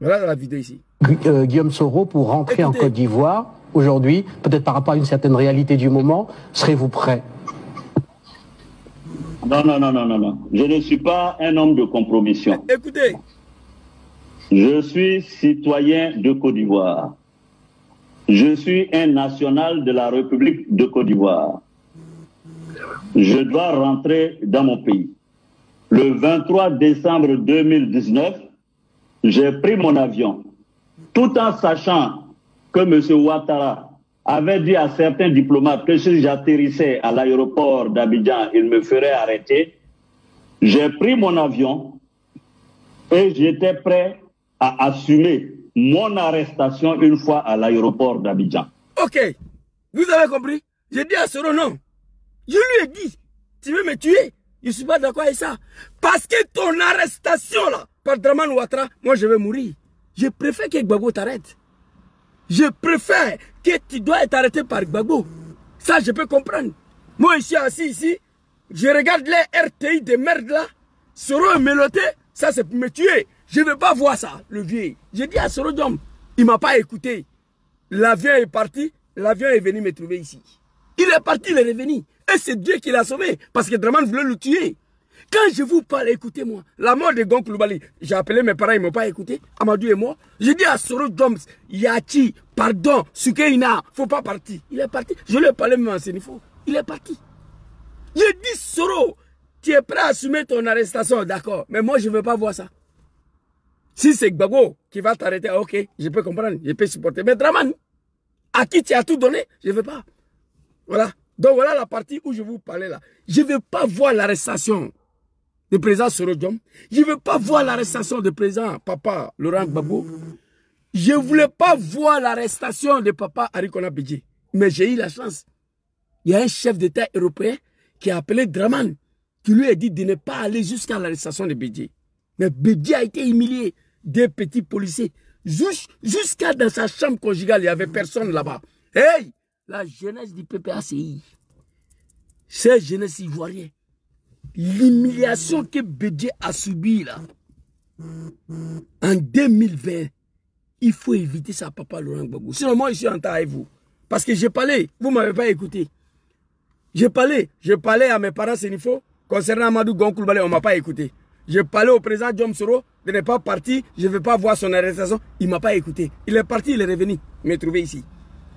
Voilà la vidéo ici. Guillaume Soro, pour rentrer en Côte d'Ivoire, aujourd'hui, peut-être par rapport à une certaine réalité du moment, serez-vous prêt? Non. Je ne suis pas un homme de compromission. Écoutez. Je suis citoyen de Côte d'Ivoire. Je suis un national de la République de Côte d'Ivoire. Je dois rentrer dans mon pays. Le 23 décembre 2019, j'ai pris mon avion, tout en sachant que M. Ouattara avait dit à certains diplomates que si j'atterrissais à l'aéroport d'Abidjan, il me ferait arrêter. J'ai pris mon avion et j'étais prêt à assumer mon arrestation une fois à l'aéroport d'Abidjan. Ok, vous avez compris? J'ai dit à Soro non. Je lui ai dit, tu veux me tuer? Je ne suis pas d'accord avec ça. Parce que ton arrestation là, par Dramane Ouattara, moi je vais mourir. Je préfère que Gbagbo t'arrête. Je préfère que tu dois être arrêté par Gbagbo. Ça, je peux comprendre. Moi, je suis assis ici, je regarde les RTI de merde là. Soro est mélotté, ça c'est pour me tuer. Je ne veux pas voir ça, le vieux. J'ai dit à Soro Diom, il ne m'a pas écouté. L'avion est parti, l'avion est venu me trouver ici. Il est parti, il est revenu. Et c'est Dieu qui l'a sauvé, parce que Dramane voulait le tuer. Quand je vous parle, écoutez-moi. La mort de Gon Coulibaly, j'ai appelé mes parents, ils ne m'ont pas écouté. Amadou et moi. J'ai dit à Soro Diom, Yachi, pardon, Sukeina, il ne faut pas partir. Il est parti. Je lui ai parlé même en Sénifo. Il est parti. J'ai dit, Soro, tu es prêt à assumer ton arrestation, d'accord. Mais moi, je ne veux pas voir ça. Si c'est Gbagbo qui va t'arrêter, ok, je peux comprendre, je peux supporter. Mais Dramane, à qui tu as tout donné, je ne veux pas. Voilà. Donc voilà la partie où je vous parlais là. Je ne veux pas voir l'arrestation du président Soro Diom. Je ne veux pas voir l'arrestation du président Papa Laurent Gbagbo. Je ne voulais pas voir l'arrestation de Papa Arikona Bédié. Mais j'ai eu la chance. Il y a un chef d'État européen qui a appelé Dramane, qui lui a dit de ne pas aller jusqu'à l'arrestation de Bédié. Mais Bédié a été humilié. Des petits policiers. Jusqu'à dans sa chambre conjugale, il n'y avait personne là-bas. Hey! La jeunesse du PPACI, cette jeunesse ivoirienne, l'humiliation que Bédié a subie là, en 2020, il faut éviter ça, Papa Laurent Gbagbo. Sinon, moi, je suis en temps avec vous. Parce que j'ai parlé, vous ne m'avez pas écouté. J'ai parlé à mes parents Sénifo, concernant Amadou Gon Coulibaly, on ne m'a pas écouté. J'ai parlé au président Diom Soro de ne pas partir, je ne veux pas voir son arrestation, il ne m'a pas écouté. Il est parti, il est revenu, me trouver ici.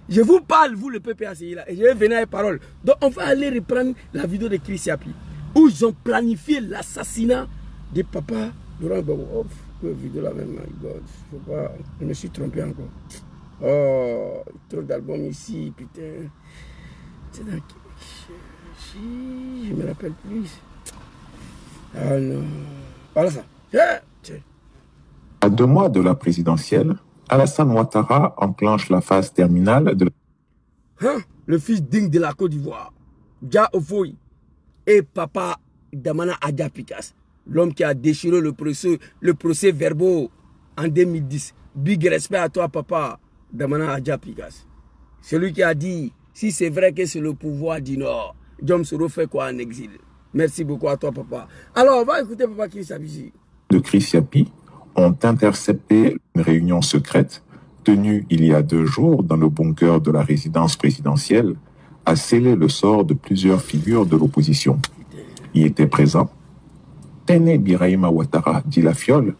Je vous parle, vous le PPACI là, et je vais venir avec parole. Donc on va aller reprendre la vidéo de Chris Yapi, où ils ont planifié l'assassinat de Papa Laurent Gbagbo. Oh, que vidéo là même, my God, je me suis trompé encore. Oh, trop d'albums ici, putain. C'est dans je me rappelle plus. Ah non. Voilà ça. À 2 mois de la présidentielle, Alassane Ouattara enclenche la phase terminale de... Le fils digne de la Côte d'Ivoire, Dja Ofoy, et Papa Damana Adja Pikas, l'homme qui a déchiré le procès verbaux en 2010. Big respect à toi, Papa Damana Adja Pikas. Celui qui a dit, si c'est vrai que c'est le pouvoir du Nord, Diom Soro fait quoi en exil? Merci beaucoup à toi, Papa. Alors, on va écouter Papa Chris Yapi. De Chris Yapi ont intercepté une réunion secrète tenue il y a 2 jours dans le bunker de la résidence présidentielle a scellé le sort de plusieurs figures de l'opposition. Y étaient présents Téné Birahima Ouattara dit la Fiole,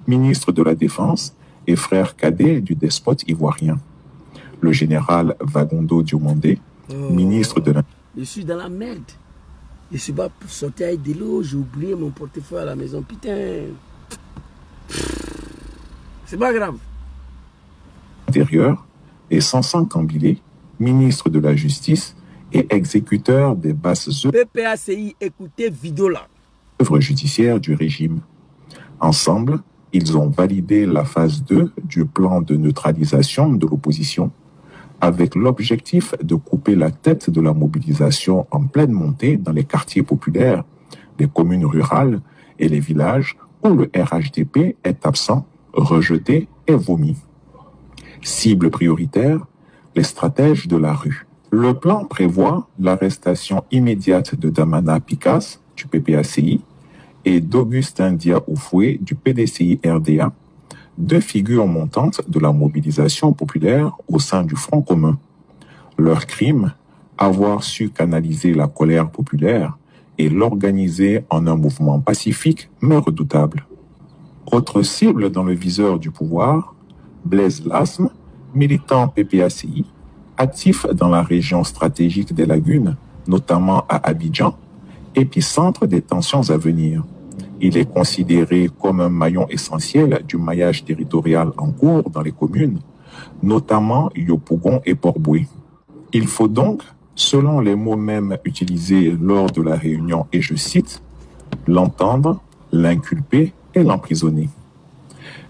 ministre de la Défense et frère cadet du despote ivoirien. Le général Vagondo Diomandé, ministre de la... Je suis dans la merde. Je suis pas pour sortir avec de l'eau. J'ai oublié mon portefeuille à la maison. Putain. C'est pas grave. Intérieur et Sansan Kambilé, ministre de la Justice et exécuteur des basses PPACI, écoutez vidéo là. œuvres judiciaires du régime. Ensemble, ils ont validé la phase 2 du plan de neutralisation de l'opposition avec l'objectif de couper la tête de la mobilisation en pleine montée dans les quartiers populaires, les communes rurales et les villages où le RHDP est absent, rejeté et vomi. Cible prioritaire, les stratèges de la rue. Le plan prévoit l'arrestation immédiate de Damana Picasse du PPACI et d'Augustin Dia-Oufoué du PDCI-RDA, deux figures montantes de la mobilisation populaire au sein du Front commun. Leur crime, avoir su canaliser la colère populaire et l'organiser en un mouvement pacifique mais redoutable. Autre cible dans le viseur du pouvoir, Blaise Lasme, militant PPACI, actif dans la région stratégique des Lagunes, notamment à Abidjan, épicentre des tensions à venir. Il est considéré comme un maillon essentiel du maillage territorial en cours dans les communes, notamment Yopougon et Port-Boué. Il faut donc, selon les mots mêmes utilisés lors de la réunion, et je cite, l'entendre, l'inculper et l'emprisonner.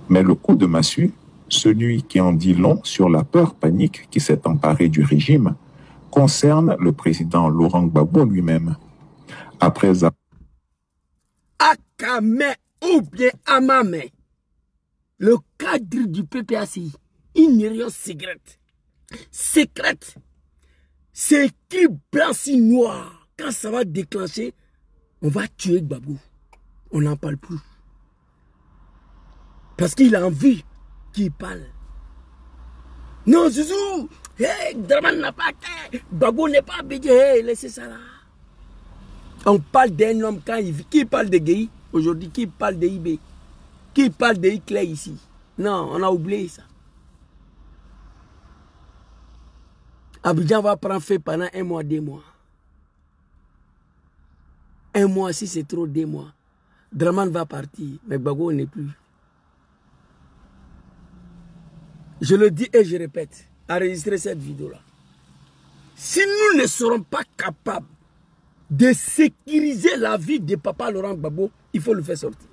Mais le coup de massue, celui qui en dit long sur la peur panique qui s'est emparée du régime, concerne le président Laurent Gbagbo lui-même. Après Akame ou bien Amame, le cadre du PPACI, une réunion secrète. Secrète. C'est écrit blanc sur noir. Quand ça va déclencher, on va tuer Gbagbo. On n'en parle plus. Parce qu'il a envie qu'il parle. Non, Zouzou, hey, Draman n'a pas été, Gbagbo n'est pas obédi, hey, laissez ça là. On parle d'un homme quand il vit. Qui parle de Gueye aujourd'hui? Qui parle de IB? Qui parle de Hitler ici? Non, on a oublié ça. Abidjan va prendre feu pendant 1 mois, 2 mois. 1 mois, si c'est trop, 2 mois. Draman va partir, mais Gbagbo n'est plus. Je le dis et je répète, enregistrez cette vidéo-là. Si nous ne serons pas capables de sécuriser la vie de Papa Laurent Gbagbo, il faut le faire sortir.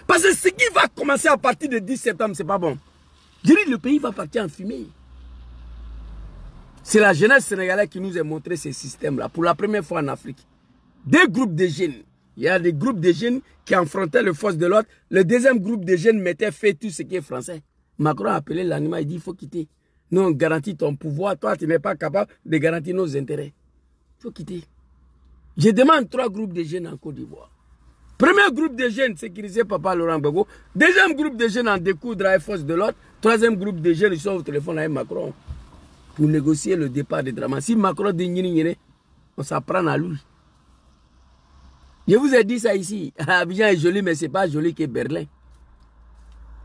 Parce que ce qui va commencer à partir du 10 septembre, c'est pas bon. Je dis, le pays va partir en fumée. C'est la jeunesse sénégalaise qui nous a montré ce système-là, pour la première fois en Afrique. Deux groupes de jeunes. Il y a des groupes de jeunes qui affrontaient les forces de l'autre. Le deuxième groupe de jeunes mettait fait tout ce qui est français. Macron a appelé l'animal, il dit, il faut quitter. Nous, on garantit ton pouvoir. Toi, tu n'es pas capable de garantir nos intérêts. Il faut quitter. Je demande 3 groupes de jeunes en Côte d'Ivoire. Premier groupe de jeunes sécurisé Papa Laurent Gbagbo. Deuxième groupe de jeunes en découdre à force de l'autre. Troisième groupe de jeunes, ils sont au téléphone avec Macron pour négocier le départ de Draman. Si Macron dit on s'apprend à lui. Je vous ai dit ça ici. Abidjan est joli, mais ce n'est pas joli que Berlin.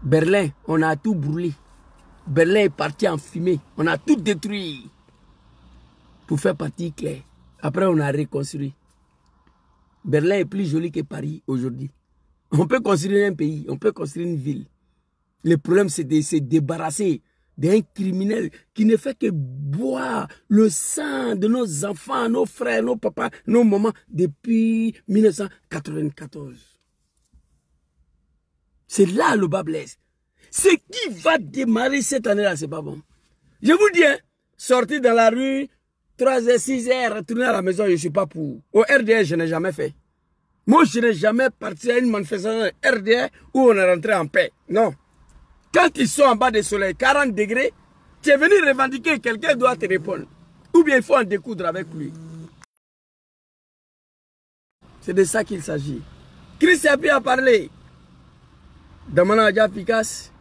Berlin, on a tout brûlé. Berlin est parti en fumée. On a tout détruit pour faire partie claire. Après, on a reconstruit. Berlin est plus joli que Paris aujourd'hui. On peut construire un pays, on peut construire une ville. Le problème, c'est de se débarrasser d'un criminel qui ne fait que boire le sang de nos enfants, nos frères, nos papas, nos mamans depuis 1994. C'est là le bas blesse. Ce qui va démarrer cette année-là, c'est pas bon. Je vous dis, hein, sortir dans la rue, 3h, 6h, retourner à la maison, je ne suis pas pour. Au RDR, je n'ai jamais fait. Moi, je n'ai jamais parti à une manifestation RDR où on est rentré en paix. Non. Quand ils sont en bas du soleil, 40 degrés, tu es venu revendiquer, quelqu'un doit te répondre. Ou bien il faut en découdre avec lui. C'est de ça qu'il s'agit. Chris Yapi a parlé. Damana Adja Picasse.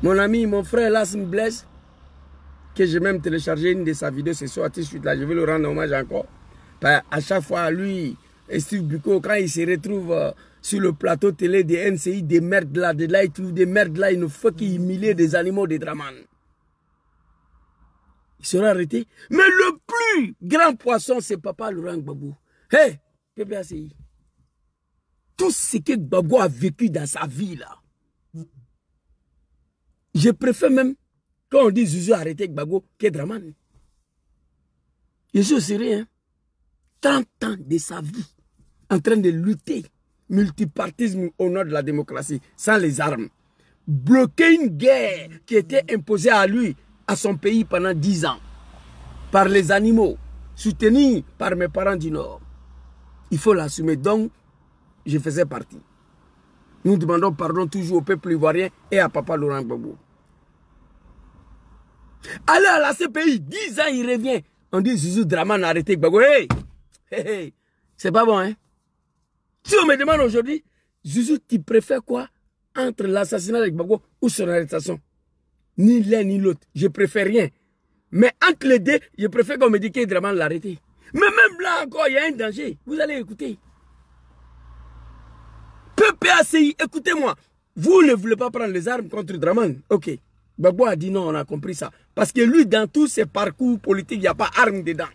Mon ami, mon frère Lasme Blaise, que j'ai même téléchargé une de sa vidéos ce soir, tout de suite là, je vais le rendre hommage encore. À chaque fois, lui et Steve Biko, quand il se retrouve sur le plateau télé des NCI, des merdes là, il trouve des merdes là, il ne faut qu'il humilie des animaux de Draman. Il sera arrêté. Mais le plus grand poisson, c'est Papa Laurent Gbagbo. Hé, PPACI. Tout ce que Gbagbo a vécu dans sa vie là. Je préfère même, quand on dit Zouzou arrêter Gbagbo, que Draman. Je suis au sérieux, hein. 30 ans de sa vie en train de lutter, multipartisme au nom de la démocratie, sans les armes. Bloquer une guerre qui était imposée à lui, à son pays pendant 10 ans, par les animaux, soutenu par mes parents du Nord. Il faut l'assumer. Donc, je faisais partie. Nous demandons pardon toujours au peuple ivoirien et à Papa Laurent Gbagbo. Allez à la CPI, 10 ans, il revient. On dit Zouzou Dramane a arrêté Gbagbo. Hey, hey, hey. C'est pas bon, hein? Si on me demande aujourd'hui, Zouzou, tu préfères quoi entre l'assassinat de Gbagbo ou son arrestation? Ni l'un ni l'autre. Je préfère rien. Mais entre les deux, je préfère qu'on me dise que Dramane l'a arrêté. Mais même là encore, il y a un danger. Vous allez écouter. PPACI, écoutez-moi. Vous ne voulez pas prendre les armes contre Dramane. Ok. Gbagbo a dit non, on a compris ça. Parce que lui, dans tous ses parcours politiques, il n'y a pas d'armes dedans.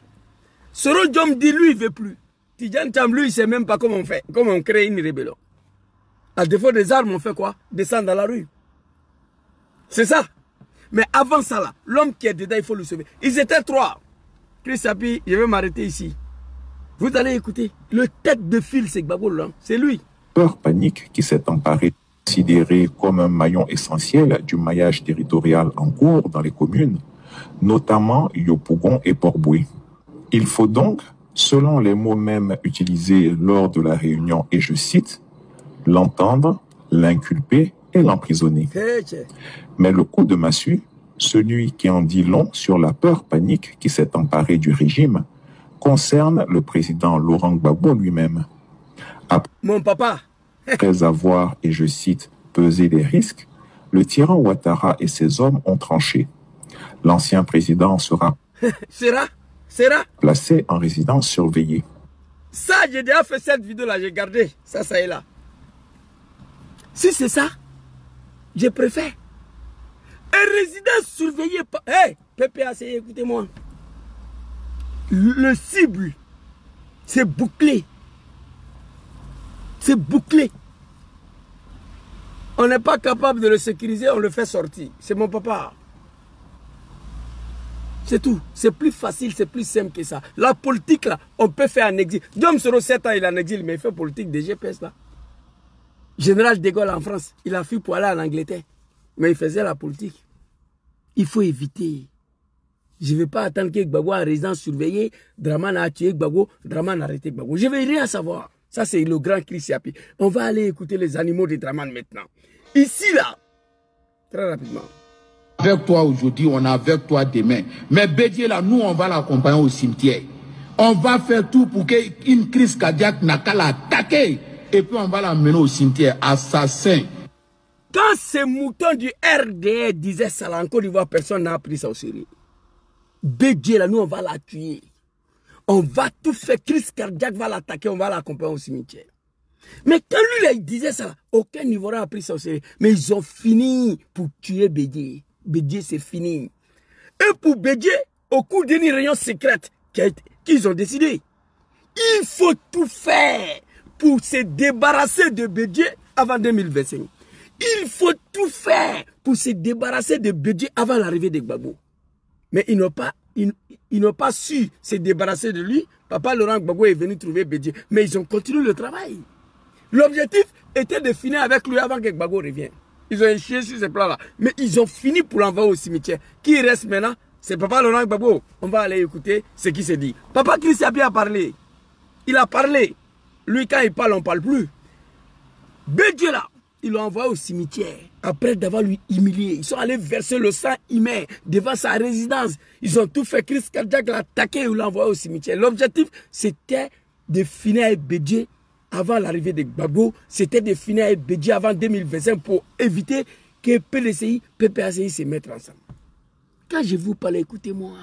Soro Diom dit, lui, il ne veut plus. Tidjane Thiam, lui, il ne sait même pas comment on fait, comment on crée une rébellion. À défaut des armes, on fait quoi? Descendre dans la rue. C'est ça. Mais avant ça, là, l'homme qui est dedans, il faut le sauver. Ils étaient 3. Chris Sapi, je vais m'arrêter ici. Vous allez écouter. Le tête de fil, c'est Gbagbo, là. C'est lui. Peur panique qui s'est emparée, considéré comme un maillon essentiel du maillage territorial en cours dans les communes, notamment Yopougon et Port-Boué. Il faut donc, selon les mots mêmes utilisés lors de la réunion, et je cite, l'entendre, l'inculper et l'emprisonner. Mais le coup de massue, celui qui en dit long sur la peur panique qui s'est emparée du régime, concerne le président Laurent Gbagbo lui-même. Mon papa. Après avoir, et je cite, pesé les risques, le tyran Ouattara et ses hommes ont tranché. L'ancien président sera placé en résidence surveillée. Ça, j'ai déjà fait cette vidéo-là, j'ai gardé. Ça est là. Si c'est ça, je préfère. Un résident surveillé par... Hey, PPAC, écoutez-moi. Le cible, c'est bouclé. C'est bouclé. On n'est pas capable de le sécuriser, on le fait sortir. C'est mon papa. C'est tout. C'est plus facile, c'est plus simple que ça. La politique, là, on peut faire en exil. Diom Soro 7 ans, il est en exil, mais il fait politique des GPS, là. Général de Gaulle en France, il a fui pour aller en Angleterre. Mais il faisait la politique. Il faut éviter. Je ne vais pas attendre que Gbagbo a résidence surveillée, Dramane a tué Gbagbo, Dramane a arrêté Gbagbo. Je ne vais rien savoir. Ça, c'est le grand Chris Yapi. On va aller écouter les animaux de Dramane maintenant. Ici, là, très rapidement. Avec toi aujourd'hui, on est avec toi demain. Mais Bédié, là, nous, on va l'accompagner au cimetière. On va faire tout pour qu'une crise cardiaque n'a qu'à l'attaquer. Et puis, on va l'amener au cimetière. Assassin. Quand ces moutons du RDR disaient ça en Côte d'Ivoire, personne n'a pris ça au sérieux. Bédié, là, nous, on va la tuer. On va tout faire, crise cardiaque va l'attaquer, on va l'accompagner au cimetière. Mais quand lui, là, il disait ça, aucun Ivoirien n'a pris ça au sérieux. Mais ils ont fini pour tuer Bédié. Bédié, c'est fini. Et pour Bédié, au cours d'une réunion secrète qu'ils ont décidé, il faut tout faire pour se débarrasser de Bédié avant 2025. Il faut tout faire pour se débarrasser de Bédié avant l'arrivée de Gbagbo. Mais ils n'ont pas su se débarrasser de lui. Papa Laurent Gbagbo est venu trouver Bédié. Mais ils ont continué le travail. L'objectif était de finir avec lui avant que Gbagbo revienne. Ils ont échoué sur ce plan-là. Mais ils ont fini pour l'envoyer au cimetière. Qui reste maintenant? C'est Papa Laurent Gbagbo. On va aller écouter ce qui s'est dit. Papa Chris Yapi a parlé. Il a parlé. Lui, quand il parle, on ne parle plus. Bédié là, ils l'ont envoyé au cimetière. Après d'avoir lui humilié. Ils sont allés verser le sang humain devant sa résidence. Ils ont tout fait. Crise cardiaque l'a attaqué et l'ont envoyé au cimetière. L'objectif, c'était de finir avec Bédié avant l'arrivée de Gbagbo. C'était de finir avec Bédié avant 2025 pour éviter que PDCI, PPACI se mettent ensemble. Quand je vous parle, écoutez-moi.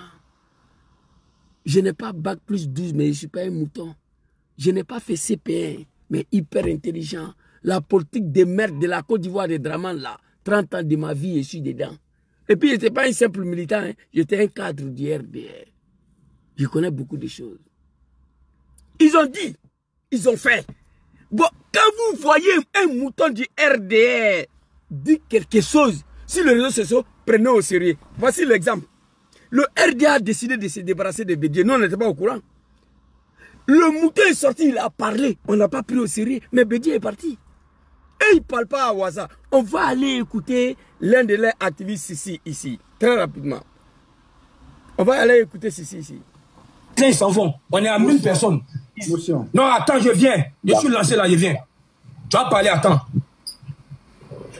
Je n'ai pas bac plus 12, mais je ne suis pas un mouton. Je n'ai pas fait CP1, mais hyper intelligent. La politique de merde de la Côte d'Ivoire de Dramane, là, 30 ans de ma vie, je suis dedans. Et puis, je n'étais pas un simple militant, hein. J'étais un cadre du RDR. Je connais beaucoup de choses. Ils ont dit, ils ont fait. Bon, quand vous voyez un mouton du RDR dire quelque chose sur les réseaux sociaux, prenez au sérieux. Voici l'exemple. Le RDR a décidé de se débarrasser de Bédié. Nous, on n'était pas au courant. Le mouton est sorti, il a parlé. On n'a pas pris au sérieux, mais Bédié est parti. Et il ne parle pas à Ouaza. On va aller écouter l'un de leurs activistes ici, très rapidement. On va aller écouter ici. Ils s'en vont. On est à 1000 personnes. Non, attends, je viens. Je suis lancé là, je viens. Tu vas parler, attends.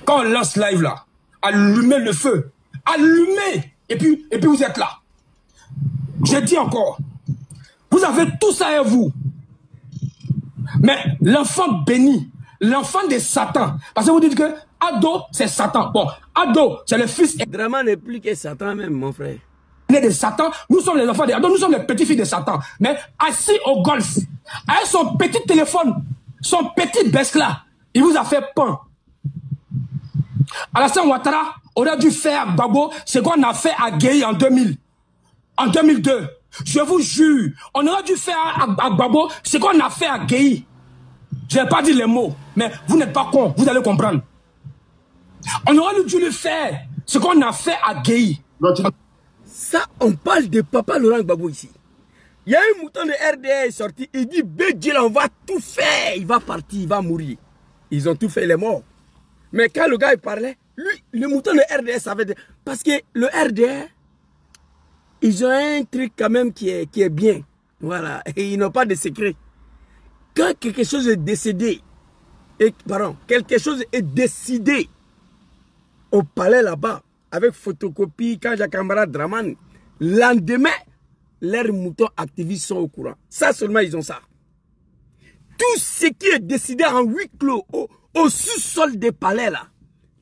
Quand on lance live là, allumez le feu. Allumez. et puis vous êtes là. Je dis encore, vous avez tout ça à vous. Mais l'enfant béni, l'enfant de Satan, parce que vous dites que Ado, c'est Satan. Bon, Ado, c'est le fils. Draman n'est plus que Satan même, mon frère. De Satan, nous sommes les enfants de Ado, nous sommes les petits-filles de Satan. Mais assis au golf, avec son petit téléphone, son petit besque là, il vous a fait pain. Alassane Ouattara aurait dû faire à Gbagbo ce qu'on a fait à Gueye en 2000, en 2002. Je vous jure, on aurait dû faire à Gbagbo ce qu'on a fait à Gueye. Je n'ai pas dit les mots, mais vous n'êtes pas con, vous allez comprendre. On aurait dû le faire ce qu'on a fait à Gueye. Ça, on parle de Papa Laurent Gbagbo ici. Il y a un mouton de RDA sorti, il dit Bédjil, on va tout faire. Il va partir, il va mourir. Ils ont tout fait, il est mort. Mais quand le gars il parlait, lui, le mouton de RDA savait. Parce que le RDA, ils ont un truc quand même qui est bien. Voilà. Et ils n'ont pas de secret. Quand quelque chose est décédé, quelque chose est décidé au palais là-bas, avec photocopie, quand j'ai camarade Draman, lendemain, leurs moutons activistes sont au courant. Ça seulement, ils ont ça. Tout ce qui est décidé en huis clos, au sous-sol des palais là,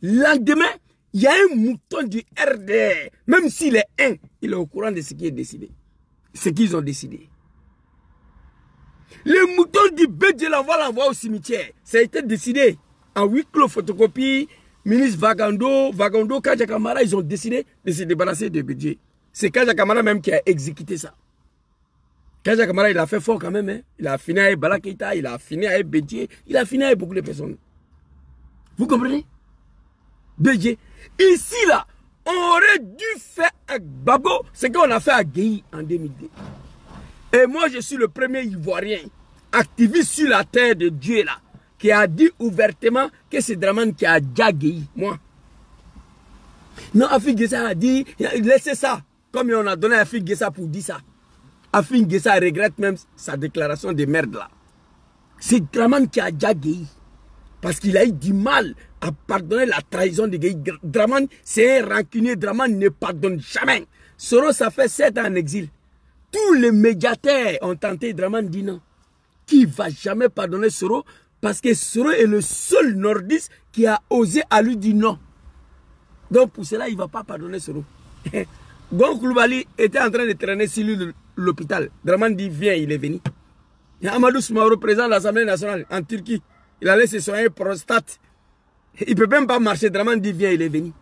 lendemain, il y a un mouton du RDR, même s'il est un, il est au courant de ce qui est décidé. Ce qu'ils ont décidé. Le mouton du Bédjil, on va l'envoyer au cimetière. Ça a été décidé en huis clos, photocopie, ministre Vagando, Kaja Kamara, ils ont décidé de se débarrasser de Bédjil. C'est Kaja Kamara même qui a exécuté ça. Kaja Kamara, il a fait fort quand même. Hein. Il a fini avec Bala Keïta, il a fini avec Bédjil, il a fini avec beaucoup de personnes. Vous comprenez? Bédjil. Ici, là, on aurait dû faire à Gbagbo ce qu'on a fait à Gueye en 2002. Et moi, je suis le premier Ivoirien activiste sur la terre de Dieu, là, qui a dit ouvertement que c'est Draman qui a déjà Gueye, moi. Non, Afik Gessa a dit, laissez ça. Comme on a donné à Afik Gessa pour dire ça. Afik Gessa regrette même sa déclaration de merde là. C'est Draman qui a déjà Gueye. Parce qu'il a eu du mal à pardonner la trahison de Gueye. Draman, c'est un rancunier. Draman ne pardonne jamais. Soro, ça fait 7 ans en exil. Tous les médiateurs ont tenté. Draman dit non. Qui ne va jamais pardonner Soro? Parce que Soro est le seul nordiste qui a osé à lui dire non. Donc pour cela, il ne va pas pardonner Soro. Gon Koulibaly était en train de traîner sur l'hôpital. Draman dit viens, il est venu. Amadou Soumaoro, président de l'Assemblée nationale en Turquie, il allait se soigner prostate. Il ne peut même pas marcher. Draman dit viens, il est venu.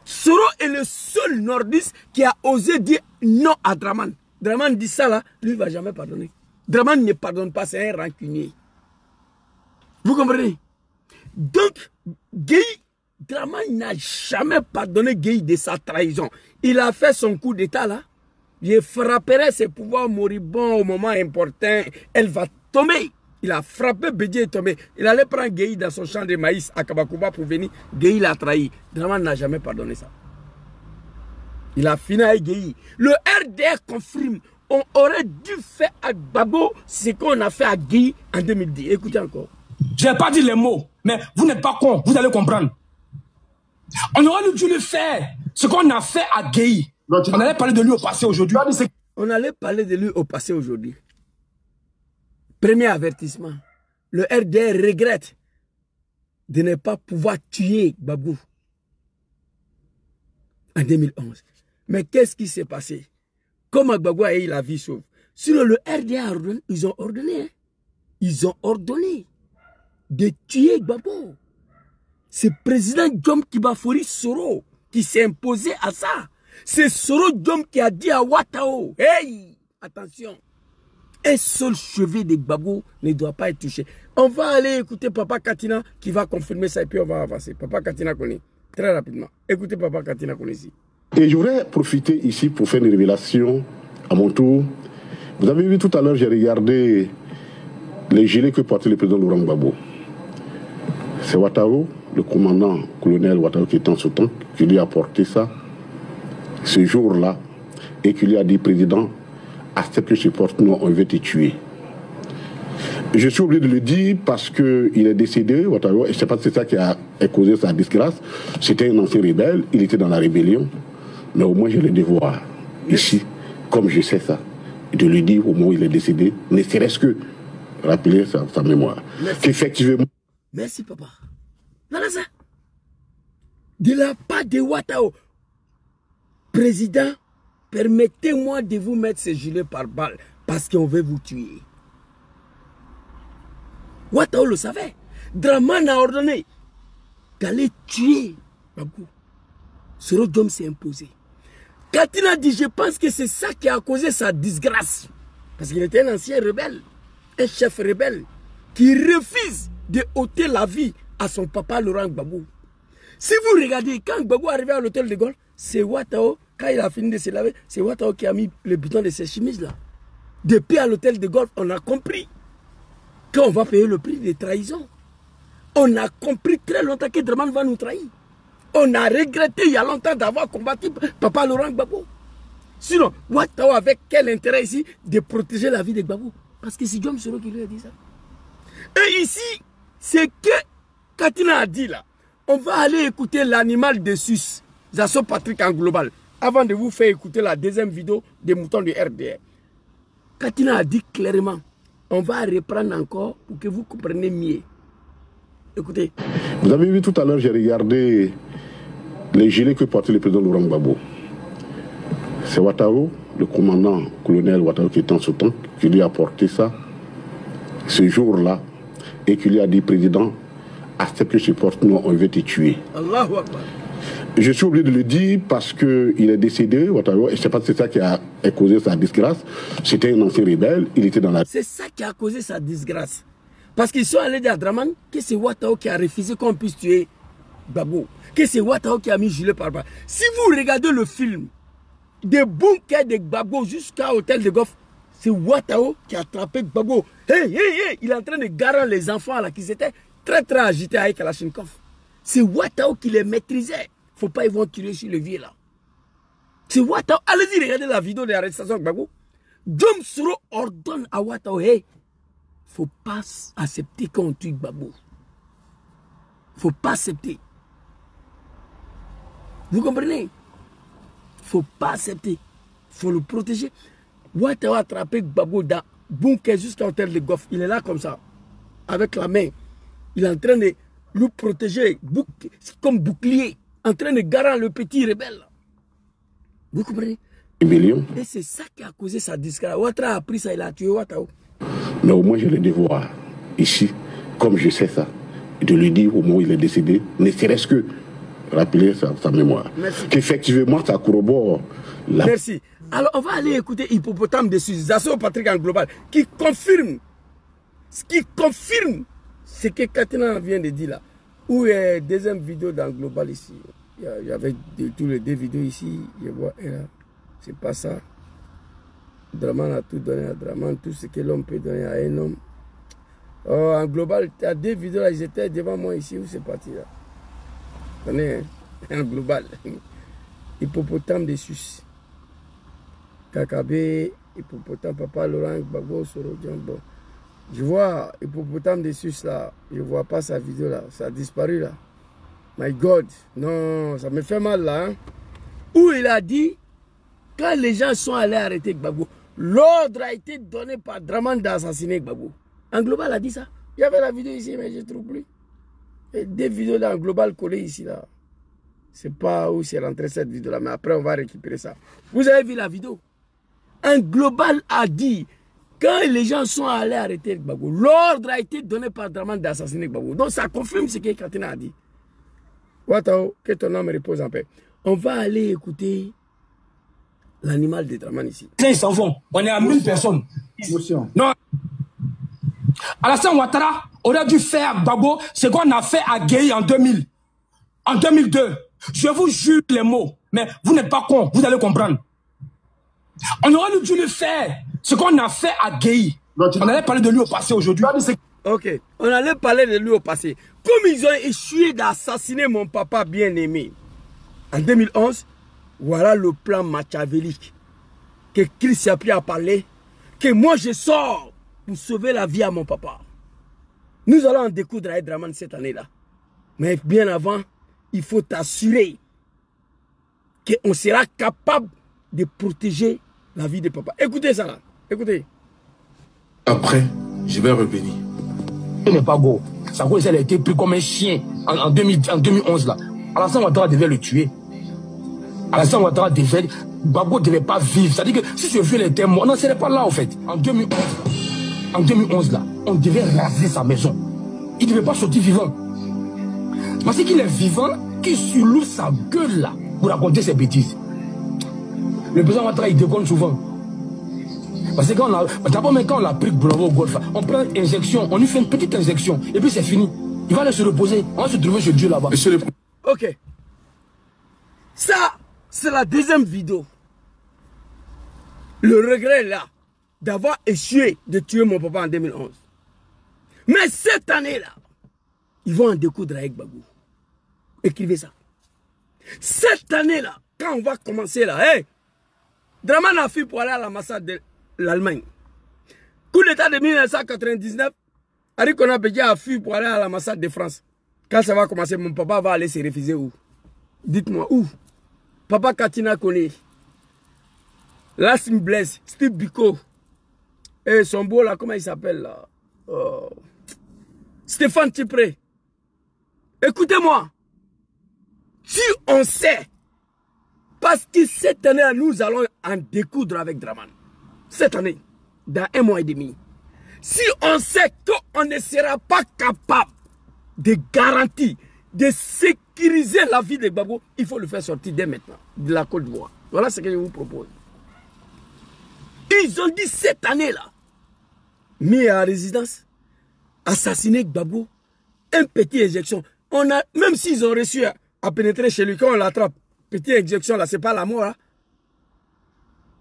Soro est le seul nordiste qui a osé dire non à Draman. Draman dit ça là, lui ne va jamais pardonner. Draman ne pardonne pas, c'est un rancunier. Vous comprenez? Donc, Gueye, Draman n'a jamais pardonné Gueye de sa trahison. Il a fait son coup d'état là. Il frapperait ses pouvoirs moribonds au moment important. Elle va tomber. Il a frappé, Bédjil est tombé. Il allait prendre Gueye dans son champ de maïs à Kabakouba pour venir. Gueye l'a trahi. Draman n'a jamais pardonné ça. Il a fini avec Gueye. Le RDR confirme. On aurait dû faire à Gbagbo ce qu'on a fait à Gueye en 2010. Écoutez encore. Je n'ai pas dit les mots, mais vous n'êtes pas con, vous allez comprendre. On aurait dû le faire ce qu'on a fait à Gueye. On allait parler de lui au passé aujourd'hui. On allait parler de lui au passé aujourd'hui. Premier avertissement. Le RDR regrette de ne pas pouvoir tuer Gbagbo en 2011. Mais qu'est-ce qui s'est passé? Comme Gbagbo a eu la vie sauve. Sinon, le RDA, ils ont ordonné. Hein? Ils ont ordonné de tuer Gbagbo. C'est président Djom Kibafori Soro qui s'est imposé à ça. C'est Soro Djom qui a dit à Ouattao, hey, attention, un seul cheveu de Gbagbo ne doit pas être touché. On va aller écouter Papa Katina qui va confirmer ça et puis on va avancer. Papa Katina connaît très rapidement. Écoutez Papa Katina connaît ici. Et je voudrais profiter ici pour faire une révélation à mon tour. Vous avez vu tout à l'heure, j'ai regardé les gilets que portait le président Laurent Gbagbo. C'est Ouattao, le commandant colonel Ouattao qui est en ce temps, qui lui a porté ça ce jour-là et qui lui a dit, président, accepte que je porte, nous on veut te tuer. Je suis obligé de le dire parce qu'il est décédé, Ouattao, et je ne sais pas si c'est ça qui a causé sa disgrâce. C'était un ancien rebelle, il était dans la rébellion. Mais au moins, j'ai le devoir, ici, comme je sais ça, de lui dire au moment où il est décédé, ne serait-ce que rappeler sa mémoire. Qu'effectivement... Merci, papa. Voilà ça. De la part de Ouattara, président, permettez-moi de vous mettre ce gilet par balle parce qu'on veut vous tuer. Ouattara le savait. Dramane a ordonné d'aller tuer Gbagbo. Soro Diom s'est imposé. Katina dit, je pense que c'est ça qui a causé sa disgrâce. Parce qu'il était un ancien rebelle, un chef rebelle, qui refuse de ôter la vie à son papa Laurent Gbagbo. Si vous regardez, quand Gbagbo est arrivé à l'hôtel de Gaulle, c'est Ouattara, quand il a fini de se laver, c'est Ouattara qui a mis le bouton de ses chemises là. Depuis à l'hôtel de Gaulle, on a compris qu'on va payer le prix des trahisons. On a compris très longtemps que Dramane va nous trahir. On a regretté il y a longtemps d'avoir combattu papa Laurent Gbagbo. Sinon, Ouattara avec quel intérêt ici de protéger la vie de Gbagbo? Parce que c'est Diom Soro qui lui a dit ça. Et ici, c'est que Katina a dit là. On va aller écouter l'animal de Sus, Zasso Patrick en global, avant de vous faire écouter la deuxième vidéo des moutons du RDR. Katina a dit clairement, on va reprendre encore pour que vous compreniez mieux. Écoutez. Vous avez vu tout à l'heure, j'ai regardé les gilets que portait le président Laurent Gbagbo. C'est Ouattara, le commandant colonel Ouattara qui était en ce temps, qui lui a porté ça ce jour-là et qui lui a dit, président, accepte que je porte, non, on veut te tuer. Allahu Akbar. Je suis obligé de le dire parce qu'il est décédé, Ouattara, et je ne sais pas si c'est ça qui a causé sa disgrâce. C'était un ancien rebelle, il était dans la... C'est ça qui a causé sa disgrâce. Parce qu'ils sont allés dire à Dramane que c'est Ouattara qui a refusé qu'on puisse tuer Gbagbo. Que c'est Ouattara qui a mis gilet par balle. Si vous regardez le film, des bunkers de Gbagbo jusqu'à l'hôtel de Goff, c'est Ouattara qui a attrapé Gbagbo. Hey, hey, hey, il est en train de garer les enfants là qui étaient très agités avec Kalachnikov. C'est Ouattara qui les maîtrisait. Faut pas, ils vont tirer sur le vieux là. C'est Ouattara. Allez-y, regardez la vidéo de l'arrestation de Gbagbo. Diom Soro ordonne à Ouattara, hey, faut pas accepter qu'on tue Gbagbo. Faut pas accepter. Vous comprenez? Faut pas accepter. Faut le protéger. Ouattara a attrapé Gbagbo dans bunker jusqu'à l'hôtel de Goff. Il est là comme ça, avec la main. Il est en train de le protéger, comme bouclier, en train de garer le petit rebelle. Vous comprenez? Et c'est ça qui a causé sa disgrâce. Ouattara a pris ça, il a tué Ouattara. Mais au moins, j'ai le devoir, ici, comme je sais ça, de lui dire au moment où il est décédé, ne serait-ce que rappeler sa mémoire. Qu'effectivement, ça corrobore la... Merci. Alors, on va aller écouter Hippopotame de Zasso Patrick en global, qui confirme ce que Katina vient de dire là. Où est la deuxième vidéo dans global ici? Il y avait tous les deux vidéos ici. Je vois, c'est pas ça. Dramane a tout donné à Dramane, tout ce que l'homme peut donner à un homme. Oh, en global, il y a deux vidéos là, ils étaient devant moi ici, où c'est parti là. Tenez, en global. Hippopotame de Sus. Kakabé, Hippopotame, papa Laurent Gbagbo, Soro Diom. Bon. Je vois Hippopotame de Sus là, je ne vois pas sa vidéo là, ça a disparu là. My God, non, ça me fait mal là. Hein? Où il a dit, quand les gens sont allés arrêter Gbagbo, l'ordre a été donné par Dramane d'assassiner Gbagbo. En global a dit ça. Il y avait la vidéo ici, mais je ne trouve plus. Et des vidéos dans global collées ici là. C'est pas où c'est rentré cette vidéo là, mais après on va récupérer ça. Vous avez vu la vidéo? Un global a dit, quand les gens sont allés arrêter Gbagbo, l'ordre a été donné par Dramane d'assassiner Gbagbo. Donc ça confirme ce que Katina a dit. Ouattara, que ton âme repose en paix. On va aller écouter l'animal de Dramane ici. Ils s'en vont. On est à 1000 personnes. Non. Alassane Ouattara aurait dû faire Gbagbo ce qu'on a fait à Gueye en 2000. En 2002. Je vous jure les mots. Mais vous n'êtes pas con. Vous allez comprendre. On aurait dû le faire ce qu'on a fait à Gueye. On allait parler de lui au passé aujourd'hui. Ok. On allait parler de lui au passé. Comme ils ont échoué d'assassiner mon papa bien-aimé en 2011, voilà le plan machiavélique que Christ a pris à parler, que moi je sors pour sauver la vie à mon papa. Nous allons en découdre avec Dramane cette année-là. Mais bien avant, il faut t'assurer qu'on sera capable de protéger la vie de papa. Écoutez ça là. Écoutez. Après, je vais revenir. Ce n'est pas go. Sanko elle a été pris comme un chien en 2011 là. Alassane Ouattara devait le tuer. Alassane Ouattara devait... Gbagbo ne devait pas vivre. C'est-à-dire que si ce vieux était mort, on n'en serait pas là en fait. En 2011 là, on devait raser sa maison. Il ne devait pas sortir vivant. Parce qu'il est vivant, qu'il surloue sa gueule là pour raconter ses bêtises. Le président Ouattara il déconne souvent. Parce que quand on l'a pris Bravo au golf, on prend une injection, on lui fait une petite injection et puis c'est fini. Il va aller se reposer. On va se trouver chez Dieu là-bas. Ok. Ça, c'est la deuxième vidéo. Le regret là, d'avoir échoué de tuer mon papa en 2011. Mais cette année-là, ils vont en découdre avec Gbagbo. Écrivez ça. Cette année-là, quand on va commencer là, hey, Dramane a fui pour aller à l'ambassade de l'Allemagne. Coup d'état de 1999, Ari Kona Bédié a fui pour aller à l'ambassade de France. Quand ça va commencer, mon papa va aller se refuser où? Dites-moi où? Papa Katina Kone, Lassim Blaise, Steve Biko, et son beau là, comment il s'appelle là? Stéphane Tipré. Écoutez-moi. Si on sait, parce que cette année, nous allons en découdre avec Dramane. Cette année, dans 1 mois et demi. Si on sait qu'on ne sera pas capable de garantir, de sécuriser la vie de Gbagbo, il faut le faire sortir dès maintenant, de la Côte d'Ivoire. Voilà ce que je vous propose. Ils ont dit cette année-là, mis à résidence, assassiner Gbagbo, une petite injection. On a, même s'ils ont réussi à pénétrer chez lui, quand on l'attrape, petite injection là, c'est pas la mort. Hein?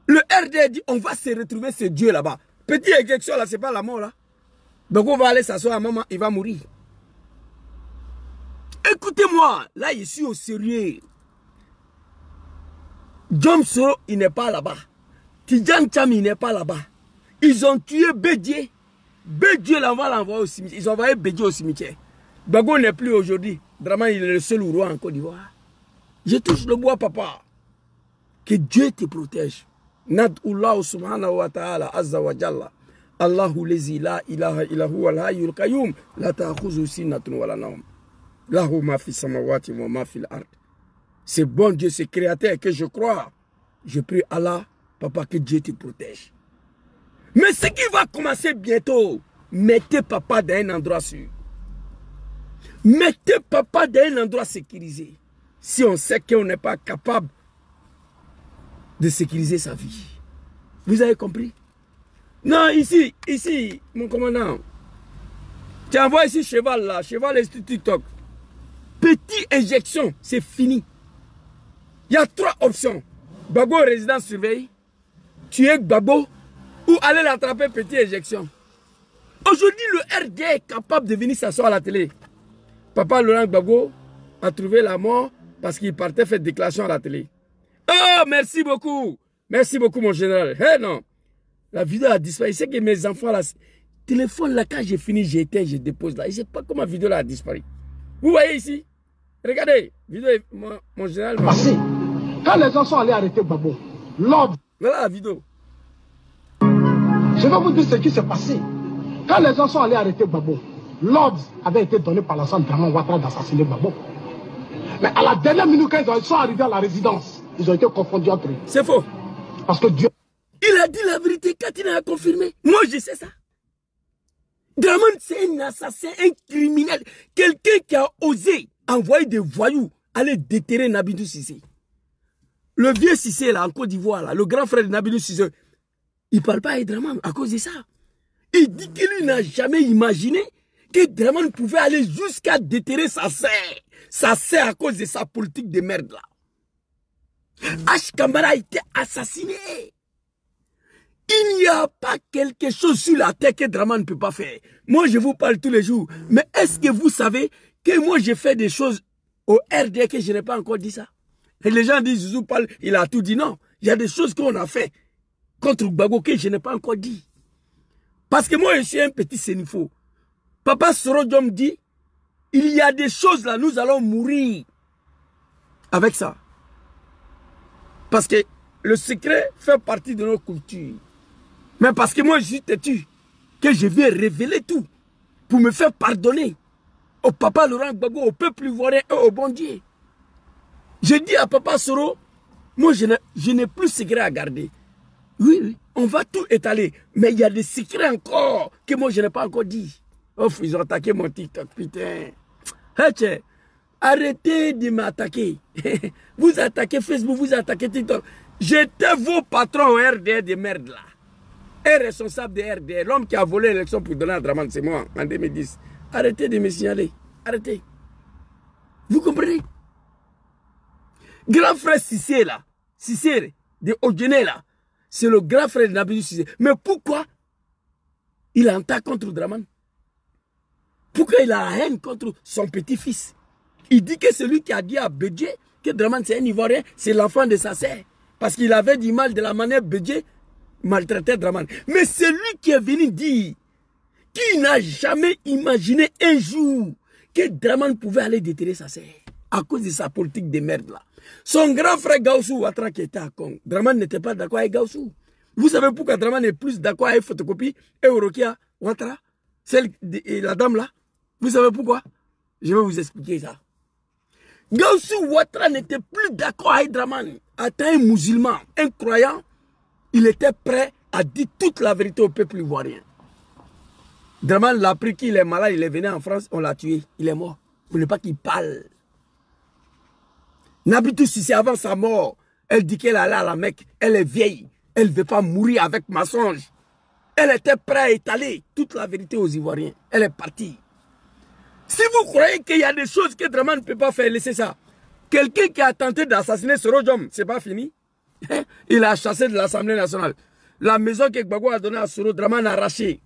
Le RD dit, on va se retrouver ce Dieu là-bas. Petite injection là, c'est pas la mort là. Donc on va aller s'asseoir à maman, il va mourir. Écoutez-moi, là je suis au sérieux. Djom Soro, il n'est pas là-bas. Tidjane Cham, il n'est pas là-bas. Ils ont tué Bédié. Bédié là, on va l'envoyer au cimetière. Ils ont envoyé Bédié au cimetière. Gbagbo n'est plus aujourd'hui. Dramane, il est le seul roi en Côte d'Ivoire. Je touche le bois, papa. Que Dieu te protège. Nad'ullah subhanahu wa ta'ala azza wa jalla. Allahu lezi la ilaha illahu al hayyul qayyum la ta'khuzu sinatun wa la nawm. Lahu ma fi samawati wa ma fi al-ard. C'est bon Dieu, c'est créateur que je crois. Je prie Allah, papa, que Dieu te protège. Mais ce qui va commencer bientôt, mettez papa dans un endroit sûr. Mettez papa dans un endroit sécurisé. Si on sait qu'on n'est pas capable de sécuriser sa vie. Vous avez compris? Non, ici, mon commandant. Tu envoies ici Cheval là, Cheval est sur TikTok. Petite injection, c'est fini. Il y a 3 options. Gbagbo résidence surveillée, tuer Gbagbo ou aller l'attraper petite injection. Aujourd'hui, le RD est capable de venir s'asseoir à la télé. Papa Laurent Gbagbo a trouvé la mort parce qu'il partait faire déclaration à la télé. Oh, merci beaucoup. Merci beaucoup, mon général. Hey, non. La vidéo a disparu. C'est que mes enfants, là, téléphone, là, quand j'ai fini, j'éteins, je dépose là. Je ne sais pas comment la vidéo là a disparu. Vous voyez ici? Regardez. Vidéo, mon général. Passé. Quand les gens sont allés arrêter Gbagbo, l'ordre. Voilà la vidéo. Je vais vous dire ce qui s'est passé. Quand les gens sont allés arrêter Gbagbo, l'ordre avait été donné par l'ensemble de Dramane Ouattara d'assassiner Gbagbo. Mais à la dernière minute, quand ils sont arrivés à la résidence, ils ont été confondus entre eux. C'est faux. Parce que Dieu... Il a dit la vérité, Katina a confirmé. Moi, je sais ça. Dramane, c'est un assassin, un criminel. Quelqu'un qui a osé envoyer des voyous aller déterrer Nabidou Cissé. Le vieux Cissé, là, en Côte d'Ivoire, là, le grand frère de Nabidou Cissé, il ne parle pas à Dramane à cause de ça. Il dit qu'il n'a jamais imaginé que Dramane pouvait aller jusqu'à déterrer sa sœur. Sa sœur à cause de sa politique de merde, là. H. Kamara a été assassiné. Il n'y a pas quelque chose sur la terre que Dramane ne peut pas faire. Moi, je vous parle tous les jours. Mais est-ce que vous savez que moi, j'ai fait des choses au RD que je n'ai pas encore dit ça? Et les gens disent, Zouzou parle, il a tout dit. Non, il y a des choses qu'on a fait contre Gbagbo que je n'ai pas encore dit. Parce que moi, je suis un petit sénifo. Papa Sorodjom dit, il y a des choses là, nous allons mourir avec ça. Parce que le secret fait partie de nos cultures. Mais parce que moi je suis têtu, que je viens révéler tout pour me faire pardonner au papa Laurent Gbagbo, au peuple ivoirien et au bon Dieu. Je dis à papa Soro, moi je n'ai plus de secret à garder. Oui, oui, on va tout étaler. Mais il y a des secrets encore que moi je n'ai pas encore dit. Oh, ils ont attaqué mon TikTok, putain. Hey, arrêtez de m'attaquer. Vous attaquez Facebook, vous attaquez TikTok. J'étais vos patrons au RDR de merde là. Un responsable de RDR, l'homme qui a volé l'élection pour donner à Draman, c'est moi en 2010. Arrêtez de me signaler. Arrêtez. Vous comprenez? Grand frère Cissé là, Cissé de Odjené là, c'est le grand frère de Nabidou Cissé. Mais pourquoi il a un tas contre Draman? Pourquoi il a la haine contre son petit-fils? Il dit que c'est lui qui a dit à Bédié que Draman c'est un Ivoirien, c'est l'enfant de sa sœur. Parce qu'il avait du mal de la manière Bédié maltraitait Draman. Mais c'est lui qui est venu dire qu'il n'a jamais imaginé un jour que Draman pouvait aller déterrer sa sœur à cause de sa politique de merde là. Son grand frère Gaussou Ouattara qui était à Congo, Draman n'était pas d'accord avec Gaussou. Vous savez pourquoi Draman est plus d'accord avec Photocopie et Orokia Ouattara, la dame là? Vous savez pourquoi? Je vais vous expliquer ça. Gaussou Ouattara n'était plus d'accord avec Draman. Étant un musulman, un croyant, il était prêt à dire toute la vérité au peuple ivoirien. Draman l'a pris qu'il est malade, il est venu en France, on l'a tué, il est mort. Vous ne voulez pas qu'il parle. Nabidou Cissé, avant sa mort, elle dit qu'elle allait à la Mecque, elle est vieille, elle ne veut pas mourir avec mensonge. Elle était prête à étaler toute la vérité aux Ivoiriens. Elle est partie. Si vous croyez qu'il y a des choses que Draman ne peut pas faire, laissez ça. Quelqu'un qui a tenté d'assassiner Soro Diom, c'est pas fini. Il a chassé de l'Assemblée nationale. La maison que Gbagbo a donnée à Soro, Draman a arraché.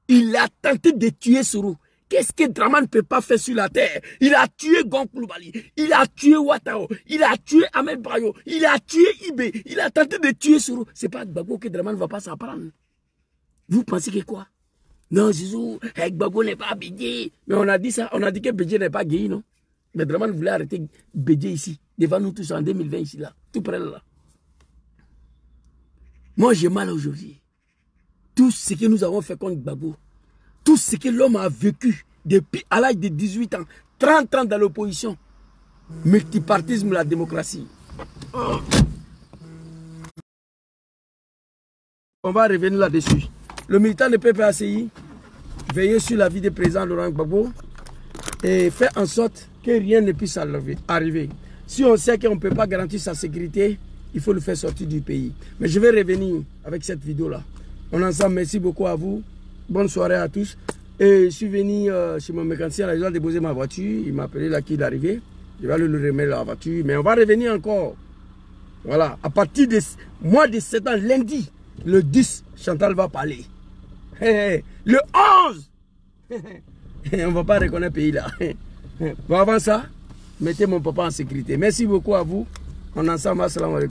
Il a tenté de tuer Soro. Qu'est-ce que Draman ne peut pas faire sur la terre? Il a tué Gon Koulibaly, il a tué Ouattara, il a tué Ahmed Bayo, il a tué Ibé, il a tenté de tuer Soro. C'est pas Gbagbo que Draman ne va pas s'apprendre. Vous pensez que quoi? Non, Zizou, Gbagbo n'est pas Bédié. Mais on a dit ça, on a dit que Bédié n'est pas gay, non? Mais Draman voulait arrêter Bédié ici, devant nous tous en 2020 ici, là, tout près là. Moi, j'ai mal aujourd'hui. Tout ce que nous avons fait contre Gbagbo, tout ce que l'homme a vécu depuis à l'âge de 18 ans, 30 ans dans l'opposition, multipartisme, la démocratie. Oh. On va revenir là-dessus. Le militant de PPACI, veillez sur la vie du président Laurent Gbagbo et fait en sorte que rien ne puisse arriver. Si on sait qu'on ne peut pas garantir sa sécurité, il faut le faire sortir du pays. Mais je vais revenir avec cette vidéo-là. On est ensemble, merci beaucoup à vous. Bonne soirée à tous. Et je suis venu chez mon mécanicien, il a déposé ma voiture. Il m'a appelé là qu'il est arrivé. Je vais aller le remettre la voiture. Mais on va revenir encore. Voilà. À partir de mois de septembre, lundi, le 10, Chantal va parler. Le 11, on ne va pas reconnaître le pays là. Bon, avant ça, mettez mon papa en sécurité. Merci beaucoup à vous. On est ensemble. Assalamu alaikum.